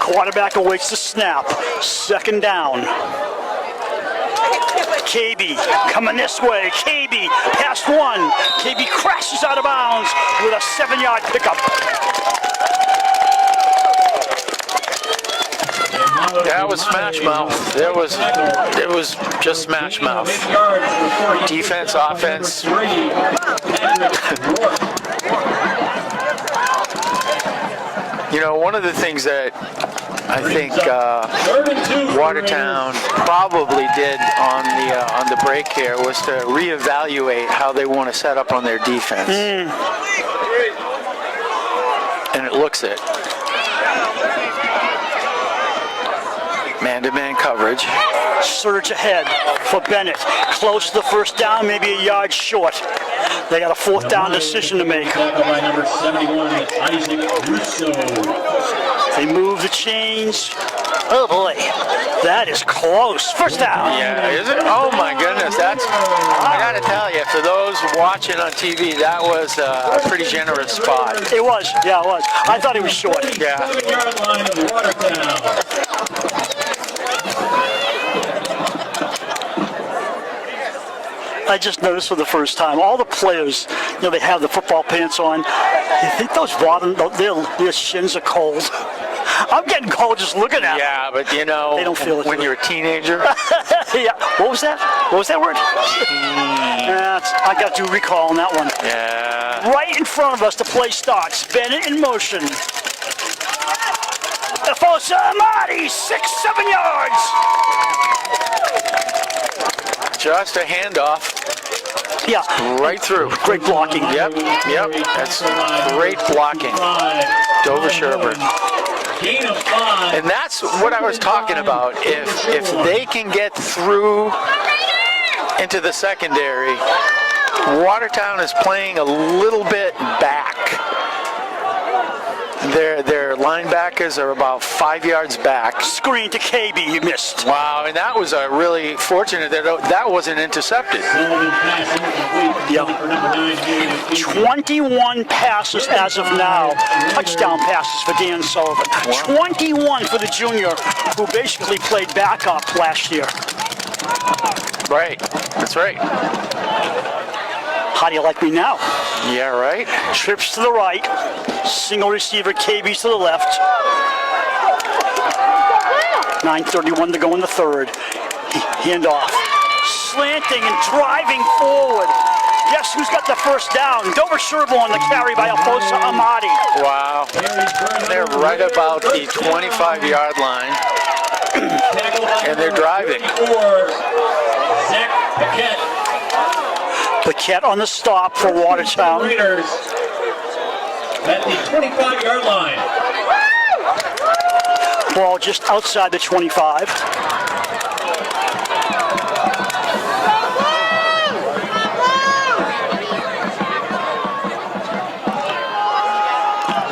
Quarterback awaits the snap. Second down. KB coming this way. KB past one. KB crashes out of bounds with a 7-yard pickup. That was smash mouth. It was just smash mouth. Defense, offense. You know, one of the things that I think Watertown probably did on the break here was to reevaluate how they want to set up on their defense. And it looks it. Man-to-man coverage. Surge ahead for Bennett. Close to the first down, maybe a yard short. They got a fourth down decision to make. By number 71, Isaac Russo. They move the chains. Oh boy, that is close. First down. Yeah, is it? Oh my goodness, I gotta tell you, for those watching on TV, that was a pretty generous spot. It was, yeah, it was. I thought it was short. Yeah. 7-yard line of Watertown. I just noticed for the first time, all the players, they have the football pants on. You think those their shins are cold? I'm getting cold just looking at them. Yeah, but they don't feel it when you're a teenager. Yeah. What was that? What was that word? I got to do recall on that one. Yeah. Right in front of us, the play starts. Bennett in motion. Afosa Amadi, 6-7 yards. Just a handoff. Yeah. Right through. Great blocking. Yep. That's great blocking. Dover-Sherborn. And that's what I was talking about. If they can get through into the secondary, Watertown is playing a little bit back. Their linebackers are about 5 yards back. Screen to KB, he missed. Wow, and that was a really fortunate that wasn't intercepted. Yep. 21 passes as of now. Touchdown passes for Dan Sullivan. 21 for the junior, who basically played backup last year. Right, that's right. How do you like me now? Yeah, right. Trips to the right. Single receiver, KB's to the left. 9:31 to go in the third. Handoff. Slanting and driving forward. Guess who's got the first down? Dover-Sherborn, the carry by Afosa Amadi. Wow. They're right about the 25-yard line. And they're driving. Zach Paquette. Paquette on the stop for Watertown. at the 25-yard line. Ball just outside the 25.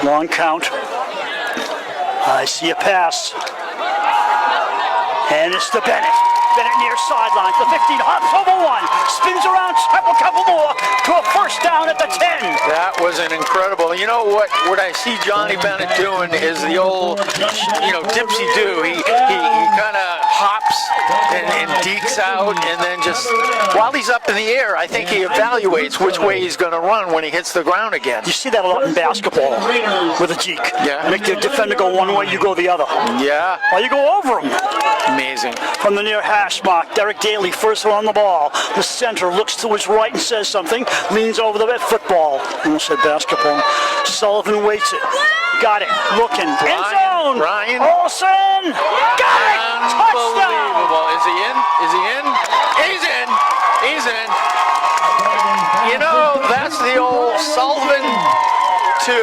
Long count. I see a pass. And it's to Bennett. Bennett near sideline. The 15 hops over one. Spins around, a couple more to a first down at the 10. That was an incredible. You know what I see Johnny Bennett doing is the old, dipsy do. He kind of hops and dekes out, and then just while he's up in the air, I think he evaluates which way he's going to run when he hits the ground again. You see that a lot in basketball with a deke. Yeah. Make the defender go one way, you go the other. Yeah. Or you go over him. Amazing. From the near hash mark, Derek Daly first one on the ball. The center looks to his right and says something. Leans over the football. Almost said basketball. Sullivan waits it. Got it. Looking. End zone. Ryan. Olsen. Got it. Touchdown. Unbelievable. Is he in? Is he in? He's in. He's in. You know, that's the old Sullivan to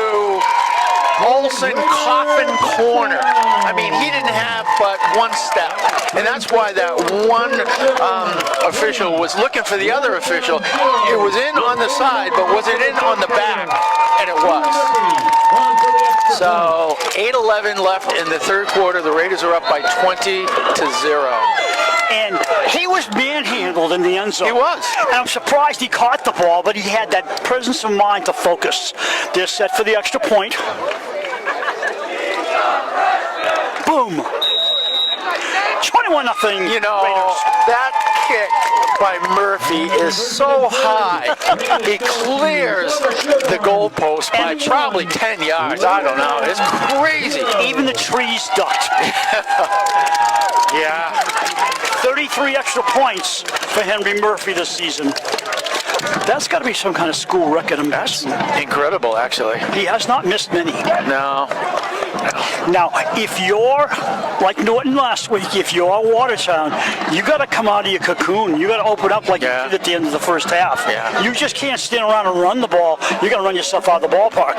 Olsen coffin corner. I mean, he didn't have but one step. And that's why that one official was looking for the other official. It was in on the side, but was it in on the back? And it was. So 8:11 left in the third quarter. The Raiders are up by 20-0. And he was manhandled in the end zone. He was. And I'm surprised he caught the ball, but he had that presence of mind to focus. They're set for the extra point. Boom. 21-0. You know, Raiders. that kick by Murphy is so high. He clears the goalpost by probably 10 yards. I don't know. It's crazy. Even the trees ducked. Yeah. 33 extra points for Henry Murphy this season. That's got to be some kind of school record. That's incredible, actually. He has not missed many. No. Now, if you're like Norton last week, if you're Watertown, you got to come out of your cocoon. You got to open up like you did at the end of the first half. Yeah. You just can't stand around and run the ball. You got to run yourself out of the ballpark.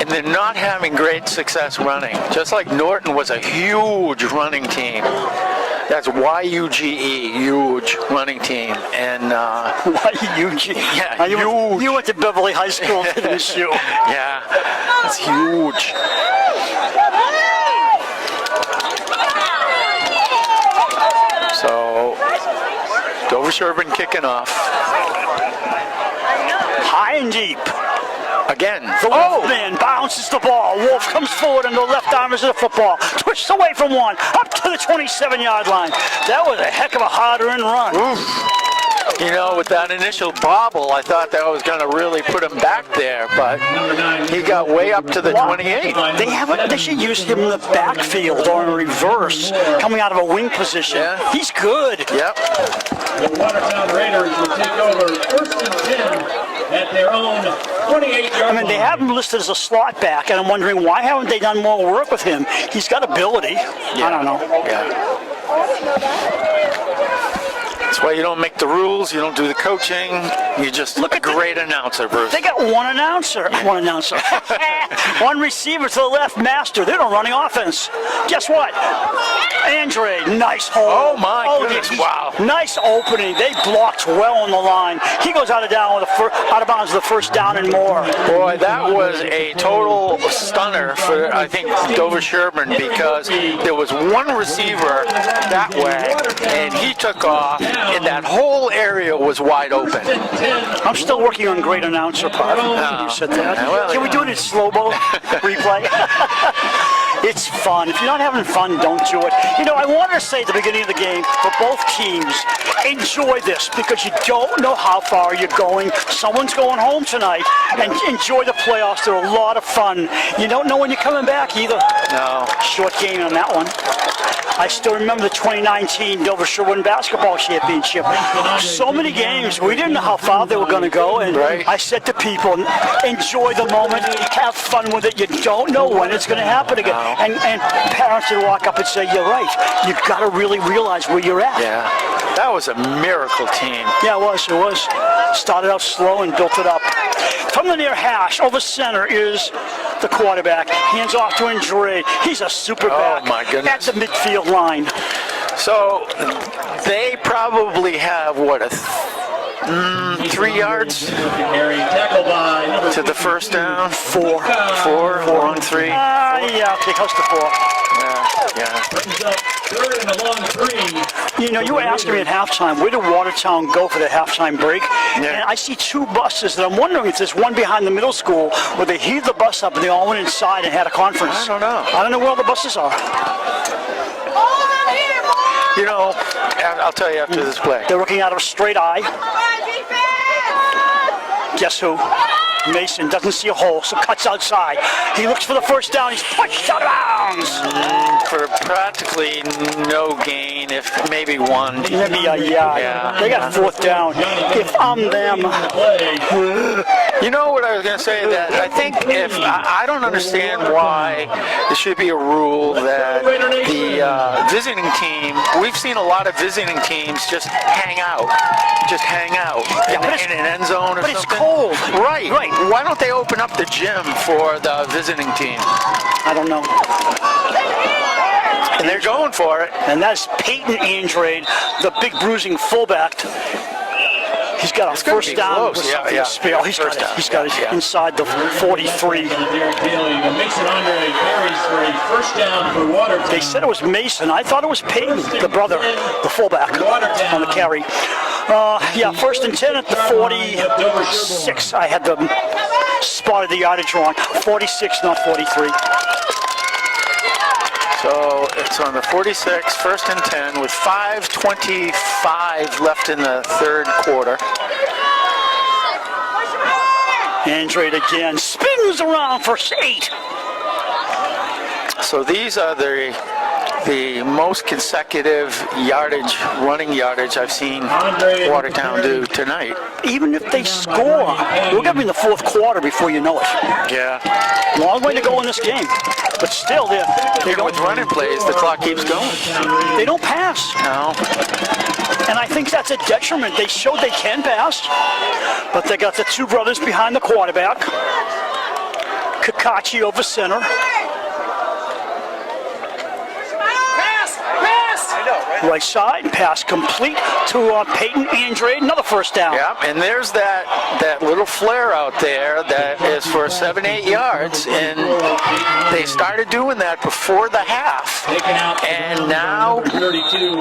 And they're not having great success running. Just like Norton was a huge running team. That's Y-U-G-E, huge running team. And Y-U-G. Yeah, you went to Beverly High School, didn't you? Yeah, it's huge. So, Dover-Sherborn kicking off. High and deep. Again. The left man bounces the ball. Wolf comes forward and the left arm is the football. Twists away from one. Up to the 27-yard line. That was a heck of a hard-earned run. Oof. You know, with that initial bobble, I thought that was going to really put him back there, but he got way up to the 28. They should use him in the backfield or in reverse, coming out of a wing position. Yeah. He's good. Yep. The Watertown Raiders will take over first and 10 at their own 28-yard I mean, they have him listed as a slot back, and I'm wondering why haven't they done more work with him? He's got ability. I don't know. Yeah. That's why you don't make the rules, you don't do the coaching, you're just a great announcer, Bruce. They got one announcer. One receiver to the left, Master. They're not running offense. Guess what? Andre, nice hole. Oh my goodness, wow. Nice opening. They blocked well on the line. He goes out of bounds with the first down and more. Boy, that was a total stunner for, I think, Dover-Sherborn, because there was one receiver that way, and he took off, and that whole area was wide open. I'm still working on great announcer part. You said that. Can we do it in slow-mo replay? It's fun. If you're not having fun, don't do it. You know, I wanted to say at the beginning of the game, for both teams, enjoy this, because you don't know how far you're going. Someone's going home tonight, and enjoy the playoffs. They're a lot of fun. You don't know when you're coming back either. No. Short game on that one. I still remember the 2019 Dover-Sherborn basketball championship. So many games, we didn't know how far they were going to go, and I said to people, enjoy the moment, have fun with it. You don't know when it's going to happen again. And parents would walk up and say, you're right. You've got to really realize where you're at. Yeah. That was a miracle team. Yeah, it was. It was. Started out slow and built it up. From the near hash, over center is the quarterback. Hands off to Andre. He's a super back. Oh, my goodness. At the midfield line. So they probably have, what, 3 yards to the first down? Four. 4 on 3. Yeah, okay, close to 4. Yeah. Third and a long 3. You know, you were asking me at halftime, where did Watertown go for the halftime break? Yeah. And I see 2 buses, and I'm wondering if there's one behind the middle school where they heaved the bus up and they all went inside and had a conference. I don't know. I don't know where all the buses are. You know, I'll tell you after this play. They're looking out of a straight eye. Guess who? Mason doesn't see a hole, so cuts outside. He looks for the first down. He's pushed out of bounds. For practically no gain, if maybe 1. Maybe a yard. Yeah. They got 4th down. If I'm them. You know what I was going to say? That I think if I don't understand why there should be a rule that the visiting team. We've seen a lot of visiting teams just hang out in an end zone or something. But it's cold. Right. Why don't they open up the gym for the visiting team? I don't know. And they're going for it. And that's Peyton Andrade, the big bruising fullback. He's got a It's gonna first be down. close. With Yeah. Oh, he's got it. He's got it inside the 43. Mason Andre carries for a first down for Watertown. They said it was Mason. I thought it was Peyton, the brother, the fullback on the carry. Yeah, first and 10 at the 46. I had the spotted the yardage wrong. 46, not 43. So it's on the 46, first and 10, with 5:25 left in the third quarter. Andrade again spins around for 8. So these are the most consecutive running yardage I've seen Watertown do tonight. Even if they score, we're going to be in the 4th quarter before you know it. Yeah. Long way to go in this game. But still, they Even don't, with running plays, the clock keeps going. they don't pass. No. And I think that's a detriment. They showed they can pass, but they got the 2 brothers behind the quarterback. Kakachi over center. Right side, pass complete to Peyton Andrade, another first down. Yeah, and there's that little flare out there that is for 7-8 yards, and they started doing that before the half. And now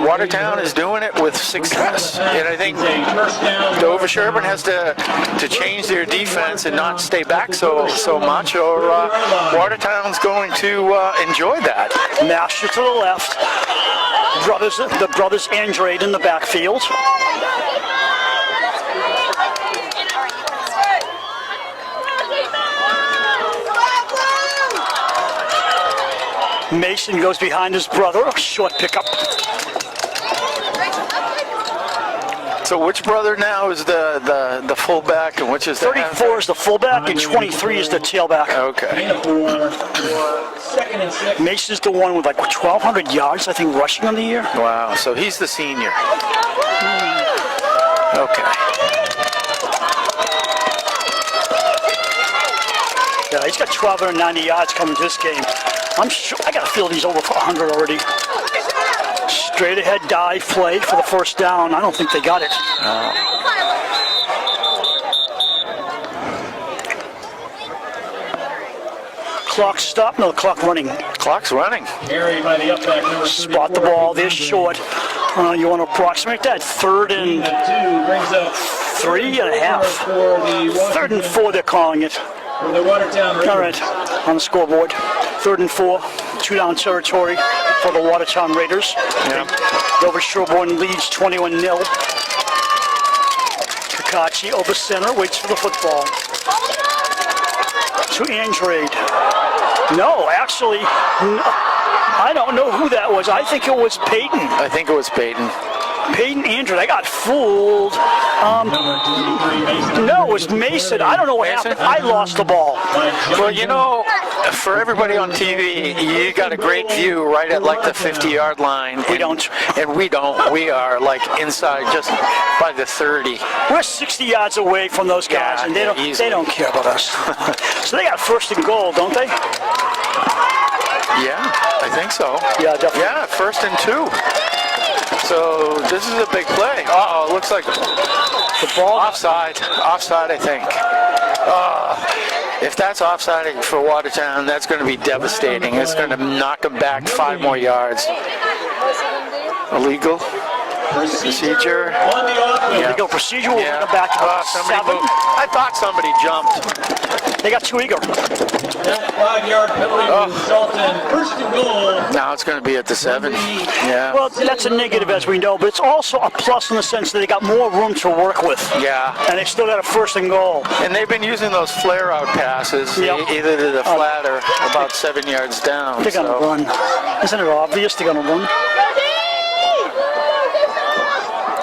Watertown is doing it with success. And I think Dover-Sherborn has to change their defense and not stay back so much, or Watertown's going to enjoy that. Master to the left. The brothers Andrade in the backfield. Mason goes behind his brother. Short pickup. So which brother now is the fullback, and which is the 34 is the fullback, and 23 is the tailback. Okay. Mason's the one with like 1,200 yards, I think, rushing on the year. Wow. So he's the senior. Okay. Yeah, he's got 1,290 yards coming to this game. I'm sure I got a feeling he's over 100 already. Straight ahead dive play for the first down. I don't think they got it. Clock stopped. No, the clock running. Clock's running. Carried by the up back number Spot the ball. They're short. You want to approximate that? 3rd and 3.5. 3rd and 4, they're calling it. For the Watertown Raiders. All right, on the scoreboard. 3rd and 4, 2-down territory for the Watertown Raiders. Yeah. Dover-Sherborn leads 21-0. Kakachi over center, waits for the football. To Andrade. No, actually, no, I don't know who that was. I think it was Peyton. I think it was Peyton. Peyton Andrew, I got fooled. No, it was Mason. I don't know what happened. I lost the ball. Well, you know, for everybody on TV, you got a great view right at like the 50-yard line. We don't. And we don't. We are like inside just by the 30. We're 60 yards away from those guys, Yeah, and they don't care about us. So they got first and goal, don't they? Yeah, I think so. Yeah, definitely. Yeah, 1st and 2. So this is a big play. Uh-oh, looks like the ball offside. Offside, I think. If that's offside for Watertown, that's going to be devastating. It's going to knock them back 5 more yards. Illegal procedure. On the offense. Illegal procedure. We'll bring them back to somebody 7. moved. I thought somebody jumped. They got too eager. That 5-yard penalty will result in 1st and goal. Now it's going to be at the 7. Yeah. Well, that's a negative, as we know, but it's also a plus in the sense that they got more room to work with. Yeah. And they still got a 1st and goal. And they've been using those flare-out passes, either to the flat or about 7 yards down. They're going to run. Isn't it obvious they're going to run?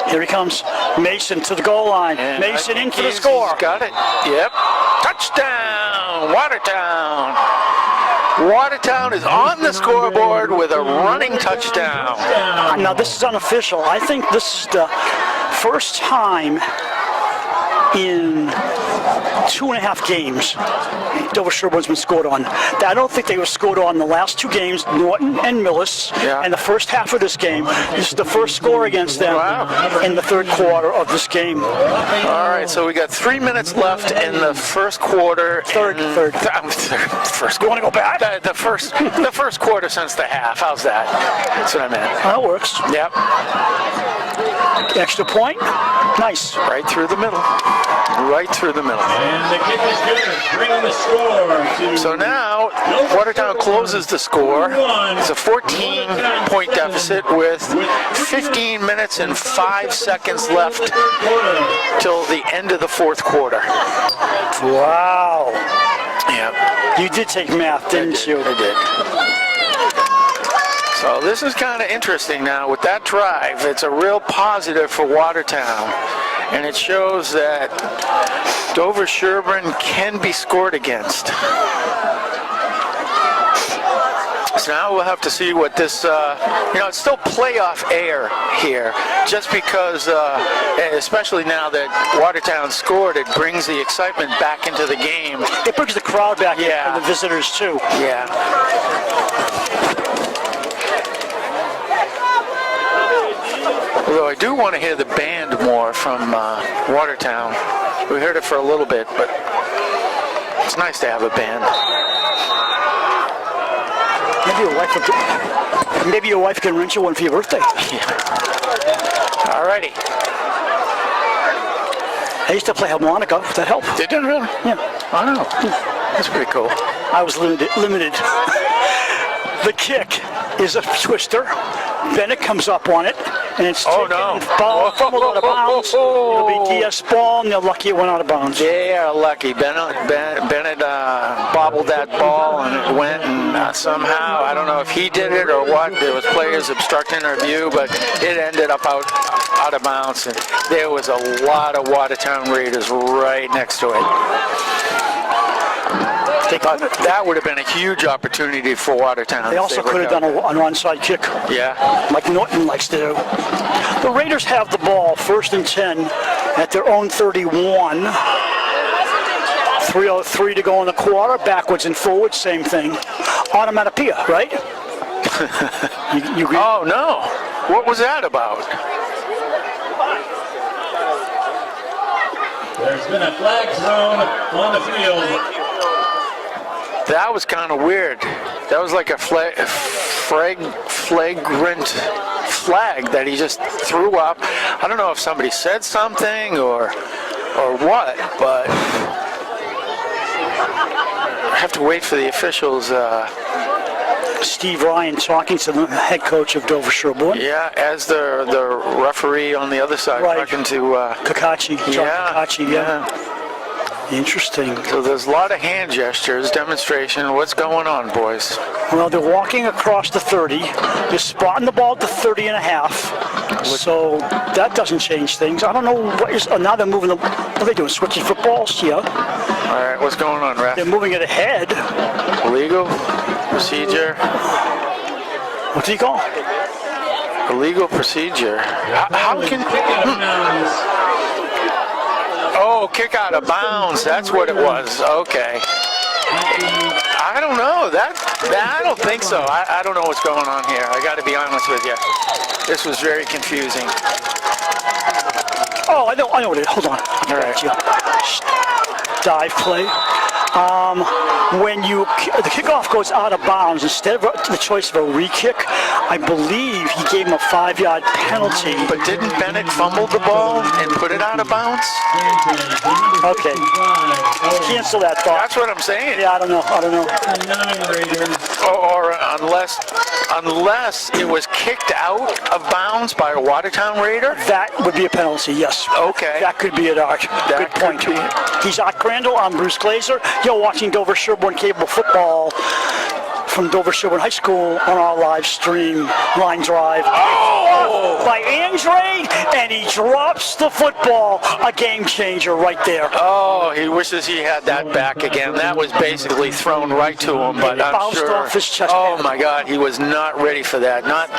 Here he comes. Mason to the goal line. And Mason in for the score. He's got it. Yep. Touchdown, Watertown. Watertown is on the scoreboard with a running touchdown. Now, this is unofficial. I think this is the first time in 2.5 games Dover-Sherborn's been scored on. I don't think they were scored on the last 2 games, Norton and Millis, and the first half of this game. This is the first score against them in the 3rd quarter of this game. All right, so we got 3 minutes left in the 1st quarter. Third. First. You want to go back? The first quarter since the half. How's that? That's what I meant. That works. Yep. Extra point. Nice. Right through the middle. Right through the middle. And the kick is good, bringing the score to... So now, Watertown closes the score. It's a 14-point deficit with 15 minutes and 5 seconds left till the end of the 4th quarter. Wow. Yeah. You did take math, didn't you? I did. So this is kind of interesting now. With that drive, it's a real positive for Watertown. And it shows that Dover-Sherborn can be scored against. So now we'll have to see what this, it's still playoff air here. Just because, especially now that Watertown scored, it brings the excitement back into the game. It brings the crowd back in and the visitors too. Yeah. Although I do want to hear the band more from Watertown. We heard it for a little bit, but it's nice to have a band. Maybe your wife can rent you one for your birthday. Yeah. All righty. I used to play harmonica. Would that help? Did you really? Yeah. I don't know. That's pretty cool. I was limited. The kick is a twister. Bennett comes up on it, and it's taken ball fumbled out of bounds. It'll be DS ball, and they're lucky it went out of bounds. They are lucky. Bennett bobbled that ball, and it went, and somehow, I don't know if he did it or what, there was players obstructing our view, but it ended up out of bounds, and there was a lot of Watertown Raiders right next to it. But that would have been a huge opportunity for Watertown. They also could have done an onside kick. Yeah. Like Norton likes to do. The Raiders have the ball, 1st and 10 at their own 31. 3:03 to go in the quarter, backwards and forwards, same thing. Onomatopoeia, right? you agree? Oh, no. What was that about? There's been a flag thrown on the field. That was kind of weird. That was like a flagrant flag that he just threw up. I don't know if somebody said something or what, but I have to wait for the officials. Steve Ryan talking to the head coach of Dover-Sherborn. Yeah, as the referee on the other side talking to Kakachi. Yeah. Kakachi, yeah. Interesting. So there's a lot of hand gestures, demonstration. What's going on, boys? Well, they're walking across the 30. They're spotting the ball at the 30 and a half. So that doesn't change things. I don't know what is. Oh, now they're moving the. What are they doing? Switching footballs? Yeah. All right, what's going on, ref? They're moving it ahead. Illegal procedure. What do you call? Illegal procedure. How can? Oh, kick out of bounds. That's what it was. Okay. I don't know. I don't think so. I don't know what's going on here. I got to be honest with you. This was very confusing. Oh, I know what it is. Hold on. All right. Dive play. When the kickoff goes out of bounds, instead of the choice of a re-kick, I believe he gave him a 5-yard penalty. But didn't Bennett fumble the ball and put it out of bounds? Okay. Cancel that thought. That's what I'm saying. Yeah, I don't know. Or unless it was kicked out of bounds by a Watertown Raider? That would be a penalty, yes. Okay. That could be it, Art. Good point. He's Art Crandall. I'm Bruce Glazer. You're watching Dover-Sherborn Cable Football from Dover-Sherborn High School on our live stream line drive. Oh! By Andre, and he drops the football. A game changer right there. Oh, he wishes he had that back again. That was basically thrown right to him, but I'm bounced sure. off his chest. Oh my God, he was not ready for that. Not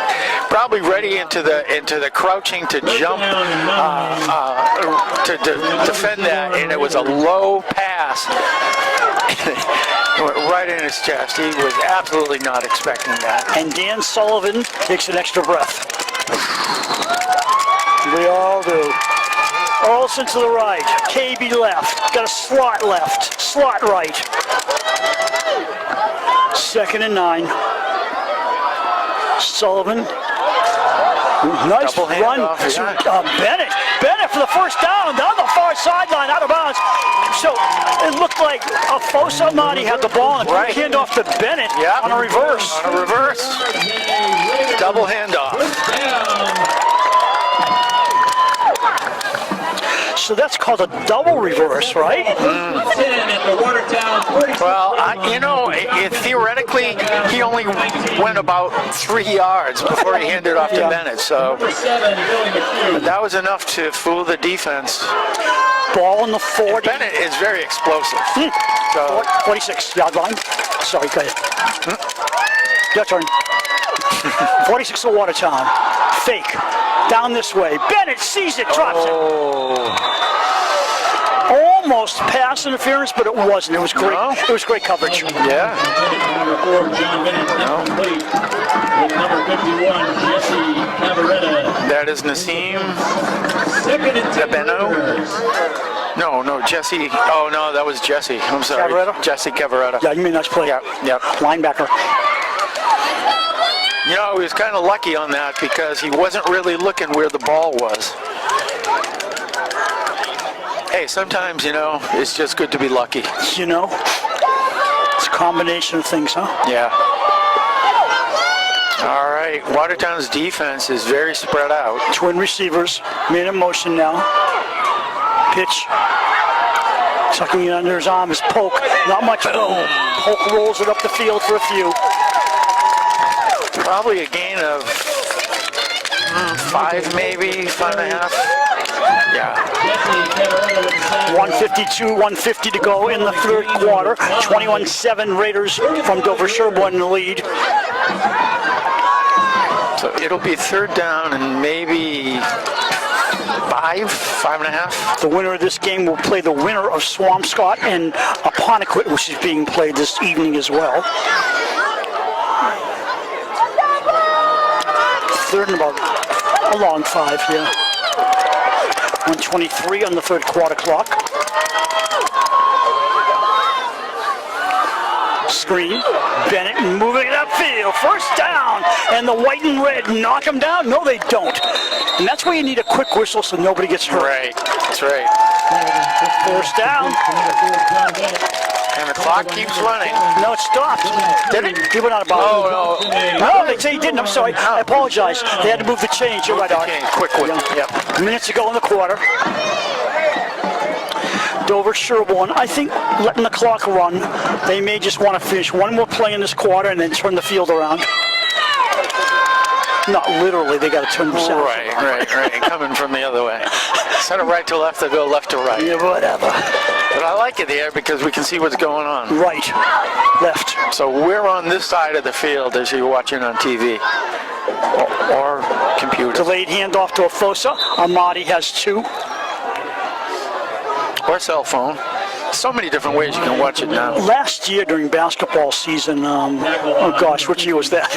probably ready into the crouching to jump to defend that, and it was a low pass. It went right in his chest. He was absolutely not expecting that. And Dan Sullivan takes an extra breath. We all do. Olsen to the right. KB left. Got a slot left. Slot right. 2nd and 9. Sullivan. Nice Double run handoff, to yeah. Bennett. Bennett for the first down down the far sideline, out of bounds. So it looked like Afosa Madi had the ball and a quick handoff to Bennett on a reverse. On a reverse. Double handoff. So that's called a double reverse, right? Well, theoretically, he only went about 3 yards before he handed off to Bennett. So but that was enough to fool the defense. Ball in the 40. And Bennett is very explosive. So 46-yard line. Sorry, go ahead. Your turn. 46 to Watertown. Fake. Down this way. Bennett sees it, drops it. Almost pass interference, but it wasn't. It was great. No. It was great coverage. Yeah. Number 4, John Bennett, incomplete. With number 51, Jesse Cavaretta. That is Nassim. 2nd and 10. Beno? No, Jesse. Oh, no, that was Jesse. I'm sorry. Cavaretta? Jesse Cavaretta. Yeah, you mean nice play. Yep. Linebacker. You know, he was kind of lucky on that because he wasn't really looking where the ball was. Hey, sometimes, it's just good to be lucky. It's a combination of things, huh? Yeah. All right, Watertown's defense is very spread out. Twin receivers, made in motion now. Pitch. Tucking it under his arm is Polk. Not much room. Polk rolls it up the field for a few. Probably a gain of 5, maybe 5.5. Yeah. 152, 150 to go in the third quarter. 21-7 Raiders from Dover-Sherborn in the lead. So it'll be third down and maybe 5.5. The winner of this game will play the winner of Swampscott and Apponequet, which is being played this evening as well. Third and about a long 5 here. 1:23 on the third quarter clock. Screen. Bennett moving it upfield. First down. And the white and red knock him down? No, they don't. And that's why you need a quick whistle so nobody gets hurt. Right. That's right. First down. And the clock keeps running. No, it stopped. Did it? He went out of bounds. Oh, no. No, they say he didn't. I'm sorry. I apologize. They had to move the chains. You're right, Art. Okay, quick one. Yep. Minutes to go in the quarter. Dover-Sherborn, I think letting the clock run, they may just want to finish one more play in this quarter and then turn the field around. Not literally, they got to turn themselves around. Right. Coming from the other way. Instead of right to left, they go left to right. Yeah, whatever. But I like it here because we can see what's going on. Right, left. So we're on this side of the field as you're watching on TV or computer. Delayed handoff to Afosa. Amadi has 2. Or cell phone. So many different ways you can watch it now. Last year during basketball season, oh gosh, which year was that?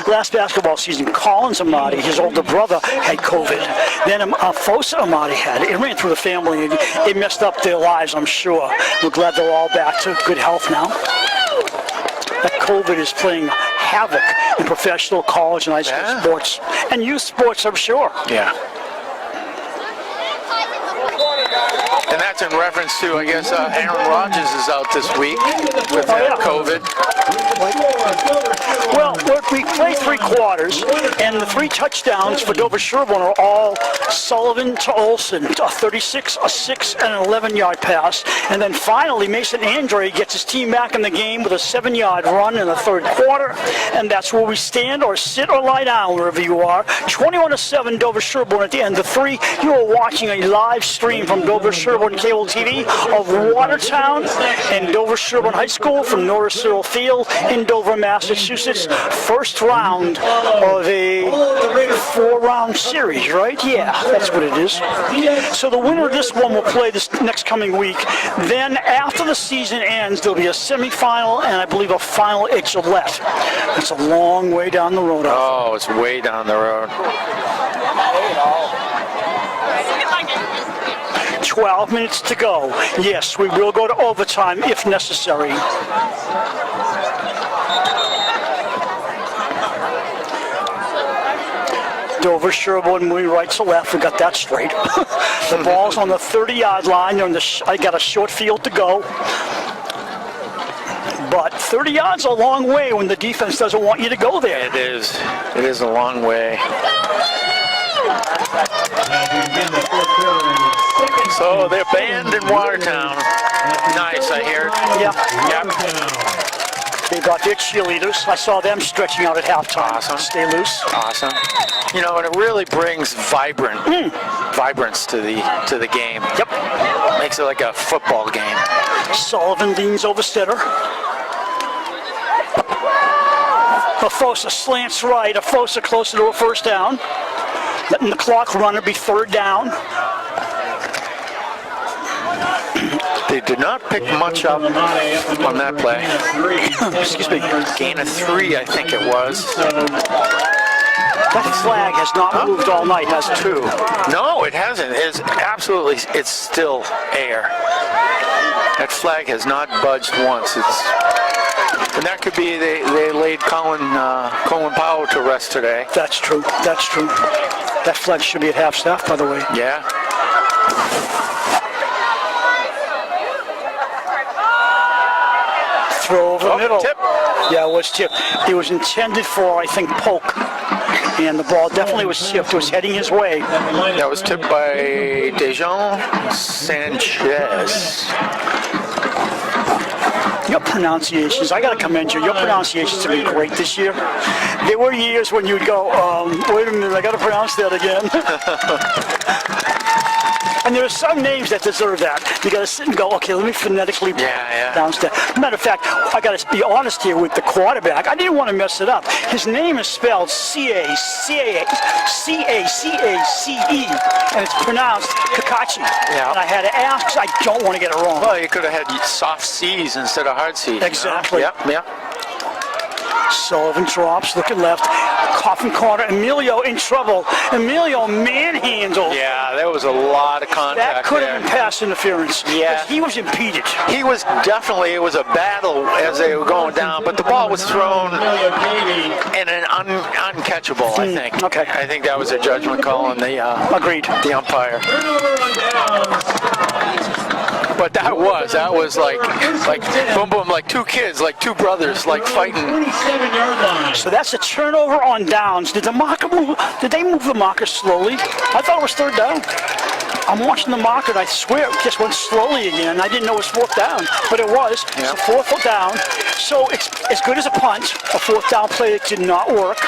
Last basketball season, Collins Amadi, his older brother, had COVID. Then Afosa Amadi had it. It ran through the family and it messed up their lives, I'm sure. We're glad they're all back to good health now. That COVID is playing havoc in professional college and high school sports. And youth sports, I'm sure. Yeah. And that's in reference to, I guess, Aaron Rodgers is out this week with COVID. Well, we played 3 quarters, and the 3 touchdowns for Dover-Sherborn are all Sullivan to Olsen, a 36, a 6, and an 11-yard pass. And then finally, Mason Andre gets his team back in the game with a 7-yard run in the 3rd quarter. And that's where we stand or sit or lie down, wherever you are. 21-7 Dover-Sherborn at the end of 3. You are watching a live stream from Dover-Sherborn Cable TV of Watertown and Dover-Sherborn High School from Norris Searle Field in Dover, Massachusetts. First round of a 4-round series, right? Yeah, that's what it is. So the winner of this one will play this next coming week. Then after the season ends, there'll be a semifinal and I believe a final at Gillette. It's a long way down the road. Oh, it's way down the road. 12 minutes to go. Yes, we will go to overtime if necessary. Dover-Sherborn moving right to left. We got that straight. The ball's on the 30-yard line. I got a short field to go. But 30 yards is a long way when the defense doesn't want you to go there. It is. It is a long way. So they're banned in Watertown. Nice, I hear. Yeah. Yep. They got their cheerleaders. I saw them stretching out at halftime. Awesome. Stay loose. Awesome. You know, and it really brings vibrance to the game. Yep. Makes it like a football game. Sullivan leans over Stetter. Afosa slants right. Afosa closer to a first down. Letting the clock run. It'll be 3rd down. They did not pick much up on that play. Excuse me. Gain of 3, I think it was. That flag has not moved all night, has it? 2. No, it hasn't. It's still air. That flag has not budged once. And that could be they laid Colin Powell to rest today. That's true. That's true. That flag should be at half staff, by the way. Yeah. Throw over the middle. Tip. Yeah, it was tipped. It was intended for, I think, poke. And the ball definitely was tipped. It was heading his way. That was tipped by Dejan Sanchez. Your pronunciations, I got to commend you. Your pronunciations have been great this year. There were years when you'd go, wait a minute, I got to pronounce that again. And there are some names that deserve that. You got to sit and go, okay, let me phonetically pronounce that. Matter of fact, I got to be honest here with the quarterback. I didn't want to mess it up. His name is spelled C-A-C-A-C-E, and it's pronounced Kakachi. Yeah. And I had to ask because I don't want to get it wrong. Well, you could have had soft C's instead of hard C's. Exactly. Yep. Sullivan drops, looking left. Coffin corner, Emilio in trouble. Emilio manhandled. Yeah, there was a lot of contact That could have there. been pass interference. Yeah. He was impeded. He was definitely, it was a battle as they were going down, but the ball was thrown in an uncatchable, I think. Okay. I think that was a judgment call on the umpire. But that was like boom, boom, like 2 kids, like 2 brothers, like fighting. 27-yard line. So that's a turnover on downs. Did the marker move? Did they move the marker slowly? I thought it was 3rd down. I'm watching the market. I swear it just went slowly again. I didn't know it was fourth down, but it was. Yeah. So fourth down. So it's as good as a punt. A fourth down play that did not work.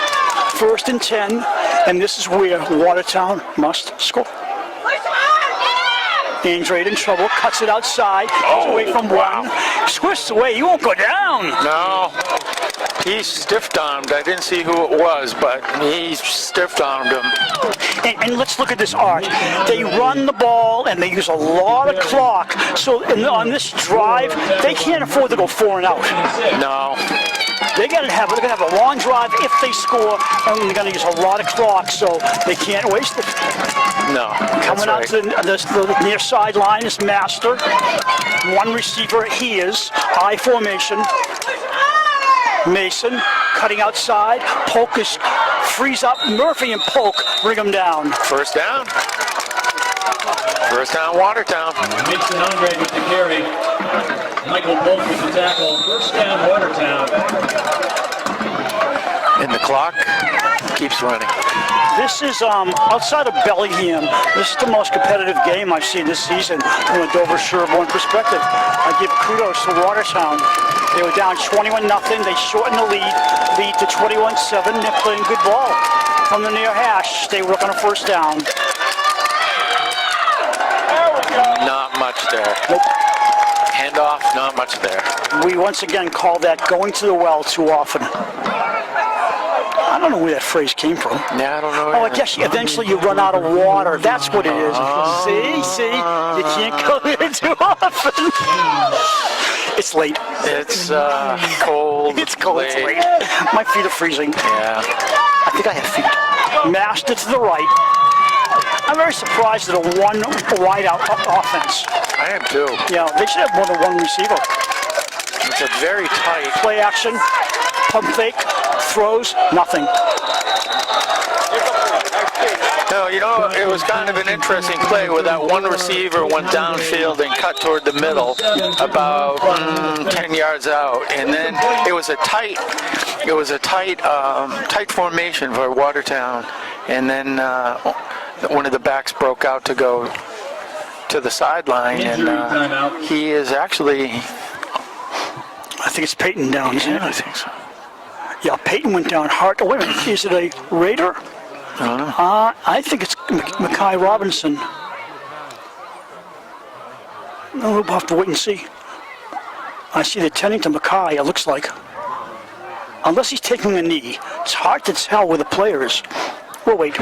1st and 10, and this is where Watertown must score. Andre in trouble, cuts it outside, gets away from one, squished away. He won't go down. No, he stiff-armed. I didn't see who it was, but he stiff-armed him. And let's look at this art. They run the ball and they use a lot of clock. So on this drive, they can't afford to go 4 and out. No. They're gonna have a long drive if they score, and they're gonna use a lot of clock, so they can't waste it. No. Coming out to the near sideline is Master. One receiver, he is. I formation. Mason cutting outside. Polk is frees up. Murphy and Polk bring him down. First down. First down, Watertown. Mason Andre with the carry. Michael Polk with the tackle. First down, Watertown. And the clock keeps running. This is outside of Bellingham. This is the most competitive game I've seen this season from a Dover-Sherborn perspective. I give kudos to Watertown. They were down 21-0. They shortened the lead to 21-7. They're playing good ball from the near hash. They work on a first down. Not much there. Nope. Handoff, not much there. We once again call that going to the well too often. I don't know where that phrase came from. Yeah, I don't know. Oh, I guess eventually you run out of water. That's what it is. See, you can't go there too often. It's late. It's cold. It's cold. It's late. My feet are freezing. Yeah. I think I have feet. Master to the right. I'm very surprised at a one wide out offense. I am too. Yeah, they should have more than one receiver. It's a very tight. Play action, pump fake, throws, nothing. No, you know, it was kind of an interesting play where that one receiver went downfield and cut toward the middle, about 10 yards out, and then it was a tight formation for Watertown, and then one of the backs broke out to go to the sideline, and he is actually. I think it's Peyton down, isn't it? I think so. Yeah, Peyton went down hard. Oh, wait a minute. Is it a Raider? I don't know. I think it's Mackay Robinson. No, we'll have to wait and see. I see they're tending to Mackay, it looks like. Unless he's taking a knee. It's hard to tell with the players. We'll wait.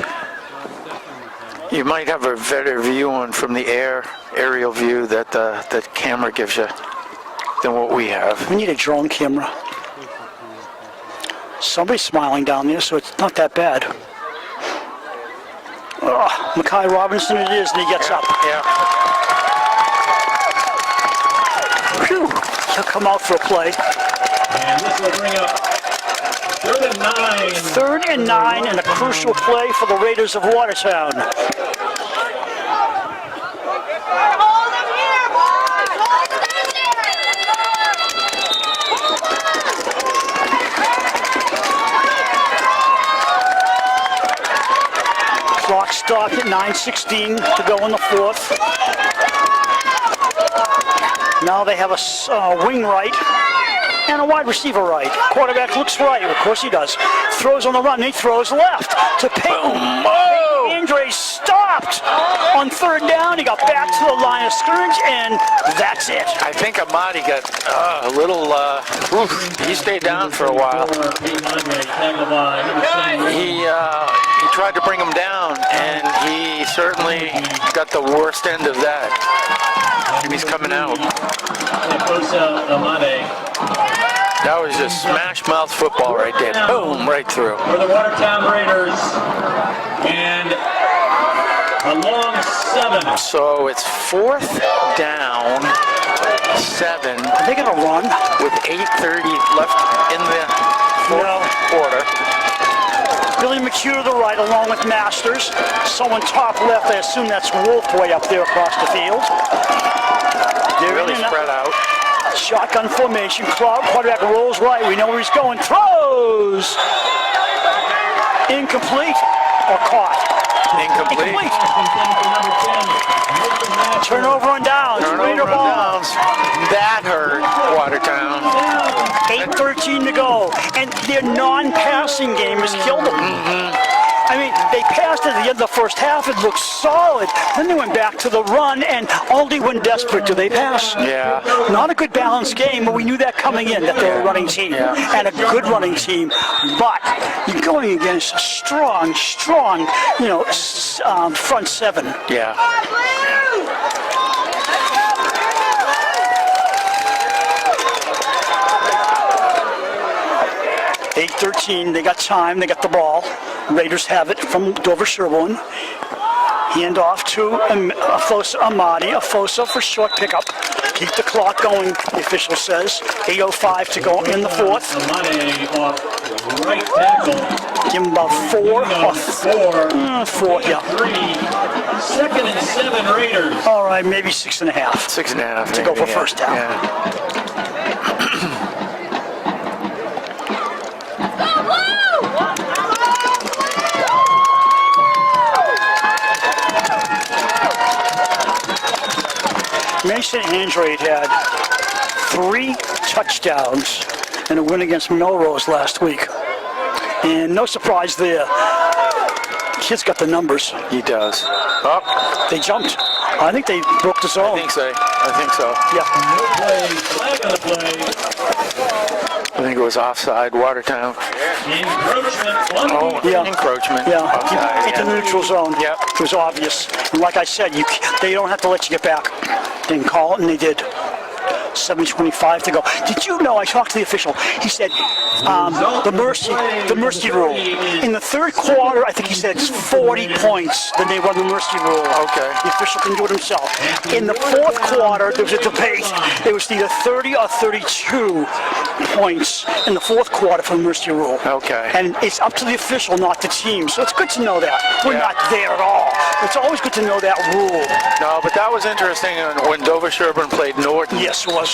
You might have a better view on from the aerial view that the camera gives you than what we have. We need a drone camera. Somebody's smiling down there, so it's not that bad. Oh, Mackay Robinson it is, and he gets up. Yeah. Phew. He'll come out for a play. And this will bring up 3rd and 9. 3rd and 9, and a crucial play for the Raiders of Watertown. Clock stopped at 9:16 to go in the 4th. Now they have a wing right and a wide receiver right. Quarterback looks right, of course he does. Throws on the run, he throws left to Peyton. Oh! Andre stopped on 3rd down. He got back to the line of scrimmage, and that's it. I think Amadi got a little. He stayed down for a while. He tried to bring him down, and he certainly got the worst end of that. And he's coming out. That was just smash mouth football right there. Boom, right through. For the Watertown Raiders. And a long 7. So it's 4th down, 7. Are they going to run? With 8:30 left in the 4th quarter. Billy McHugh to the right, along with Masters. Someone top left, I assume that's Wolf way up there across the field. They're Really in and spread out. Shotgun formation. Quarterback rolls right. We know where he's going. Throws! Incomplete or caught. Incomplete. Turnover on downs. Raider Turnover on ball. downs. That hurt Watertown. 8:13 to go. And their non-passing game has killed them. I mean, they passed at the end of the first half. It looked solid. Then they went back to the run, and only when desperate do they pass. Yeah. Not a good balanced game, but we knew that coming in, that they were a running team. And a good running team. But you're going against a strong, front seven. Yeah. .8:13, they got time, they got the ball. Raiders have it from Dover-Sherborn. Hand off to Afosa Amadi. Afosa for short pickup. Keep the clock going, the official says. 8:05 to go in the fourth. Amade off right tackle. Give him about four. Four, yeah. 2nd and 7 Raiders. All right, maybe 6.5. 6.5. To go for first down. Yeah. Mason Andrade had 3 touchdowns in a win against Melrose last week. And no surprise there. Kid's got the numbers. He does. Oh, They jumped. I think they broke the I zone. think so. I think so. Yeah. No play, flag on the play. I think it was offside, Watertown. Encroachment. Yeah. Encroachment. Yeah. Offside, Into the neutral zone. Yep. It was obvious. And like I said, they don't have to let you get back. They can call it, and they did. 7:25 to go. Did you know? I talked to the official. He said the mercy rule. In the third quarter, I think he said it's 40 points. Then they run the mercy rule. Okay. The official can do it himself. In the fourth quarter, there was a debate. It was either 30 or 32 points in the fourth quarter for the mercy rule. Okay. And it's up to the official, not the team. So it's good to know that. We're Yeah. not there at all. It's always good to know that rule. No, but that was interesting when Dover-Sherborn played Norton. Yes, it was.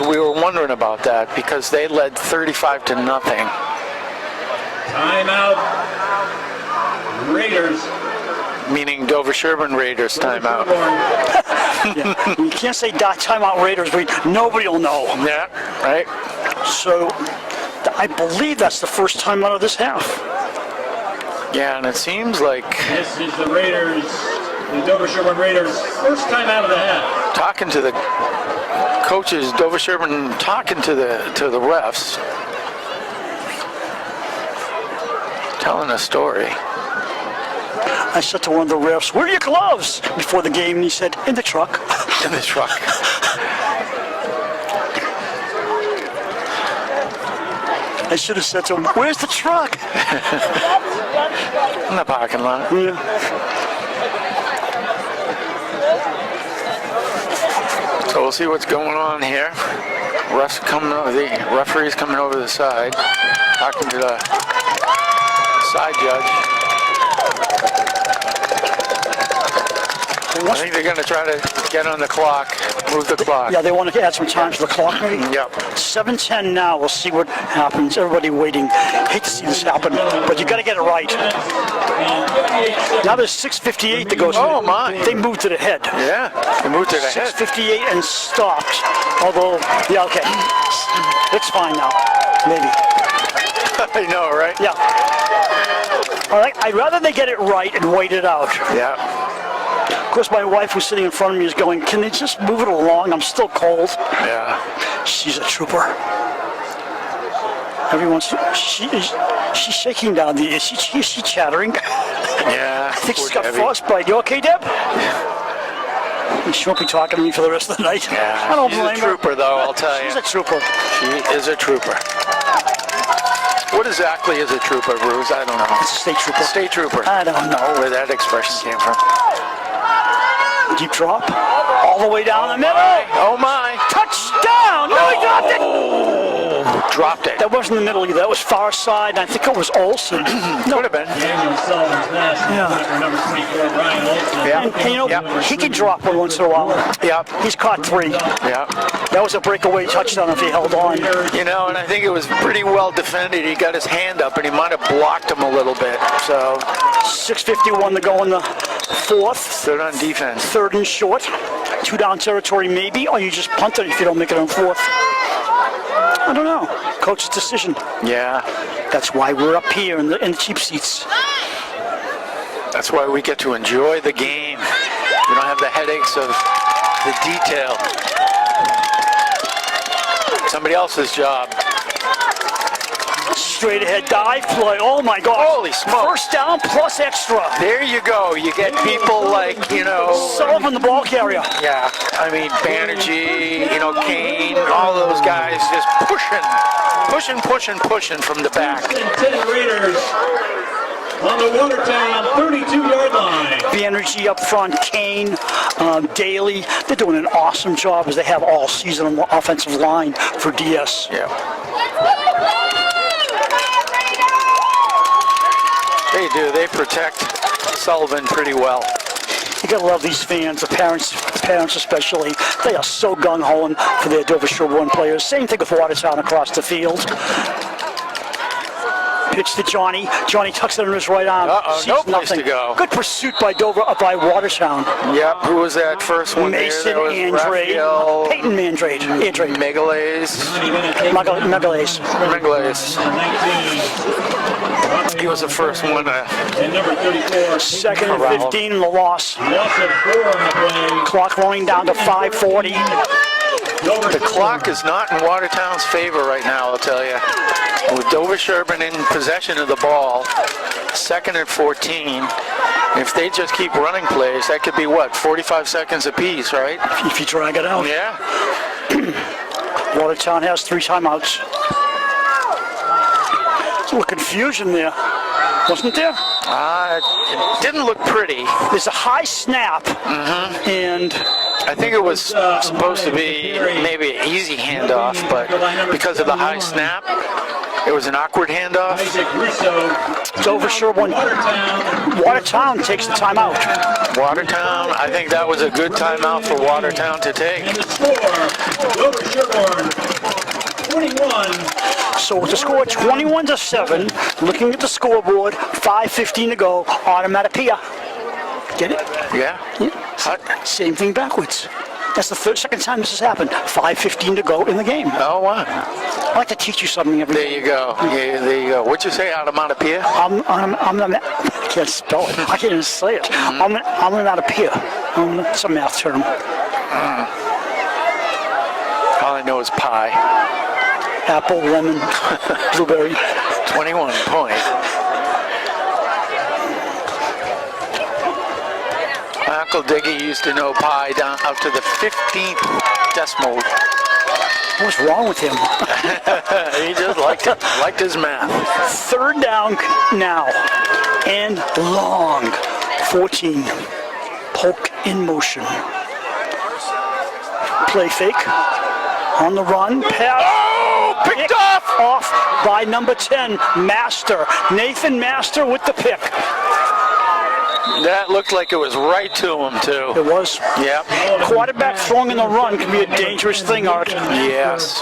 We were wondering about that because they led 35-0. Timeout. Raiders. Meaning Dover-Sherborn Raiders timeout. You can't say timeout Raiders. Nobody will know. Yeah, right? So I believe that's the first time out of this half. Yeah, and it seems like This is the Raiders, the Dover-Sherborn Raiders, first time out of the half. talking to the coaches, Dover-Sherborn talking to the refs, telling a story. I said to one of the refs, "Where are your gloves?" before the game, and he said, "In the truck." In the truck. I should have said to him, "Where's the truck?" In the parking lot. Yeah. So we'll see what's going on here. The referee's coming over the side, talking to the side judge. I think they're going to try to get on the clock, move the clock. Yeah, they want to add some time to the clock, maybe? Yep. 7:10 now. We'll see what happens. Everybody waiting. Hate to see this happen, but you got to get it right. Now there's 6:58 that goes. Oh, my. They moved it ahead. Yeah, they moved it ahead. 6:58 and stopped. Although, yeah, okay. It's fine now. Maybe. I know, right? Yeah. All right. I'd rather they get it right and wait it out. Yeah. Of course, my wife who's sitting in front of me is going, "Can they just move it along? I'm still cold." Yeah. She's a trooper. Everyone's she's shaking down the. Is she chattering? Yeah. I think she's poor got Debbie. frostbite. You okay, Deb? She won't be talking to me for the rest of the night. Yeah. I don't She's blame a trooper, though, I'll tell her. you. She's a trooper. She is a trooper. What exactly is a trooper, Bruce? I don't know. It's a state trooper. State trooper. I don't know. Where that expression came from. Deep drop. All the way down the middle. Oh my! Touchdown! No, he dropped it! Dropped it. That wasn't the middle either. That was far side. I think it was Olsen. Could have been. Daniel Sullivan's pass. Yeah. Number 24, Ryan Olsen. Yeah. And you know, Yep. he can drop one once in a while. Yep. He's caught 3. Yeah. That was a breakaway touchdown if he held on. You know, and I think it was pretty well defended. He got his hand up, and he might have blocked him a little bit. So 6:51 to go in the fourth. stood on defense. Third and short. 2 down territory maybe, or you just punt it if you don't make it on fourth. I don't know. Coach's decision. Yeah, That's why we're up here in the cheap seats. that's why we get to enjoy the game. We don't have the headaches of the detail. Somebody else's job. Straight ahead dive play. Oh my God. Holy smoke. First down plus extra. There you go. You get people like, you know, Sullivan, the ball carrier. yeah, I mean, Banerjee, you know, Kane, all those guys just pushing from the back. And 10 Raiders on the Watertown 32-yard line. Banerjee up front, Kane, Daly. They're doing an awesome job as they have all season on the offensive line for DS. Yeah. They do. They protect Sullivan pretty well. You gotta love these fans, the parents especially. They are so gung-ho for their Dover-Sherborn players. Same thing with Watertown across the field. Pitch to Johnny. Johnny tucks it in his right arm. Uh-oh, no place to go. Good pursuit by Watertown. Yep. Who was that first one? Mason there? That was Andrade. Raphael Peyton Andrade. Megalays. Megalays. 19. He was the first one to And number 34. Second and 15 in the loss. Loss of 4 on the play. Clock rolling down to 5:40. The clock is not in Watertown's favor right now, I'll tell you. With Dover-Sherborn in possession of the ball, second and 14. If they just keep running plays, that could be what, 45 seconds apiece, right? If you drag it out. Yeah. Watertown has 3 timeouts. There's a little confusion there, wasn't there? It didn't look pretty. There's a high snap, and I think it was supposed to be maybe an easy handoff, but because of the high snap, it was an awkward handoff. Isaac Russo. Dover-Sherborn. Watertown takes the timeout. Watertown, I think that was a good timeout for Watertown to take. And the score, Dover-Sherborn 21. So with the score 21-7, looking at the scoreboard, 5:15 to go, onomatopoeia. Get it? Yeah. Hot. Same thing backwards. That's the second time this has happened. 5:15 to go in the game. Oh, wow. I like to teach you something every There day. you go. Yeah, there you go. What'd you say, onomatopoeia? I can't spell it. I can't even say it. Onomatopoeia. It's a math term. All I know is pie. Apple, lemon, blueberry. 21 point. My Uncle Diggy used to know pi down up to the 15th decimal. What's wrong with him? He just liked his math. Third down now. And long. 14. Poke in motion. Play fake. On the run. Pass. Oh, picked off! Off by number 10, Master. Nathan Master with the pick. That looked like it was right to him, too. It was. Yep. Quarterback throwing in the run can be a dangerous thing, Art. Yes.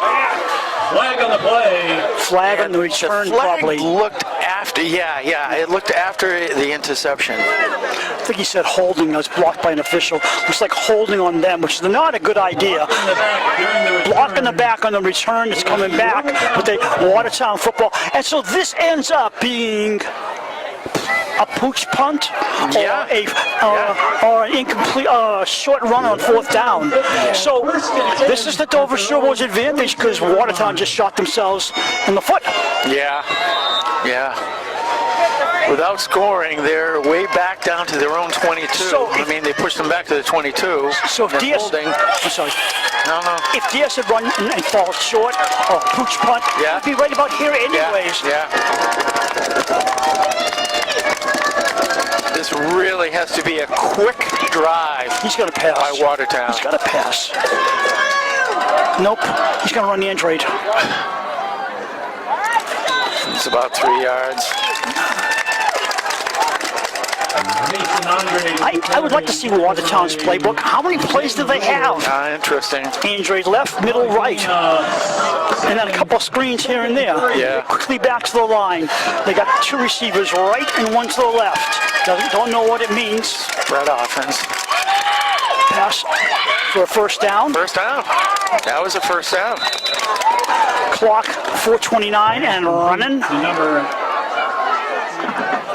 Flag on the play. Flag on the return, The flag probably. looked after, it looked after the interception. I think he said holding was blocked by an official. Looks like holding on them, which is not a good idea. In the back during the return. Block in the back on the return. It's coming back with a Watertown football. And so this ends up being a pooch punt or an incomplete short run on fourth down. So this is the Dover-Sherborn's advantage because Watertown just shot themselves in the foot. Yeah. Without scoring, they're way back down to their own 22. So they pushed them back to the 22. So if They're DS, holding. I'm sorry. No. If DS had run and falls short or pooch punt, Yeah. it'd be right about here anyways. Yeah. This really has to be a quick drive He's going to pass. by Watertown. He's got to pass. Nope. He's going to run the Android. It's about 3 yards. Mason I would like to see Watertown's playbook. How many plays do they have? Interesting. Andre left, middle, right. And then a couple of screens here and there. Yeah. Quickly back to the line. They got two receivers right and one to the left. Don't know what it means. Spread offense. Pass for a first down. First down. That was a first down. Clock 4:29 and running. The number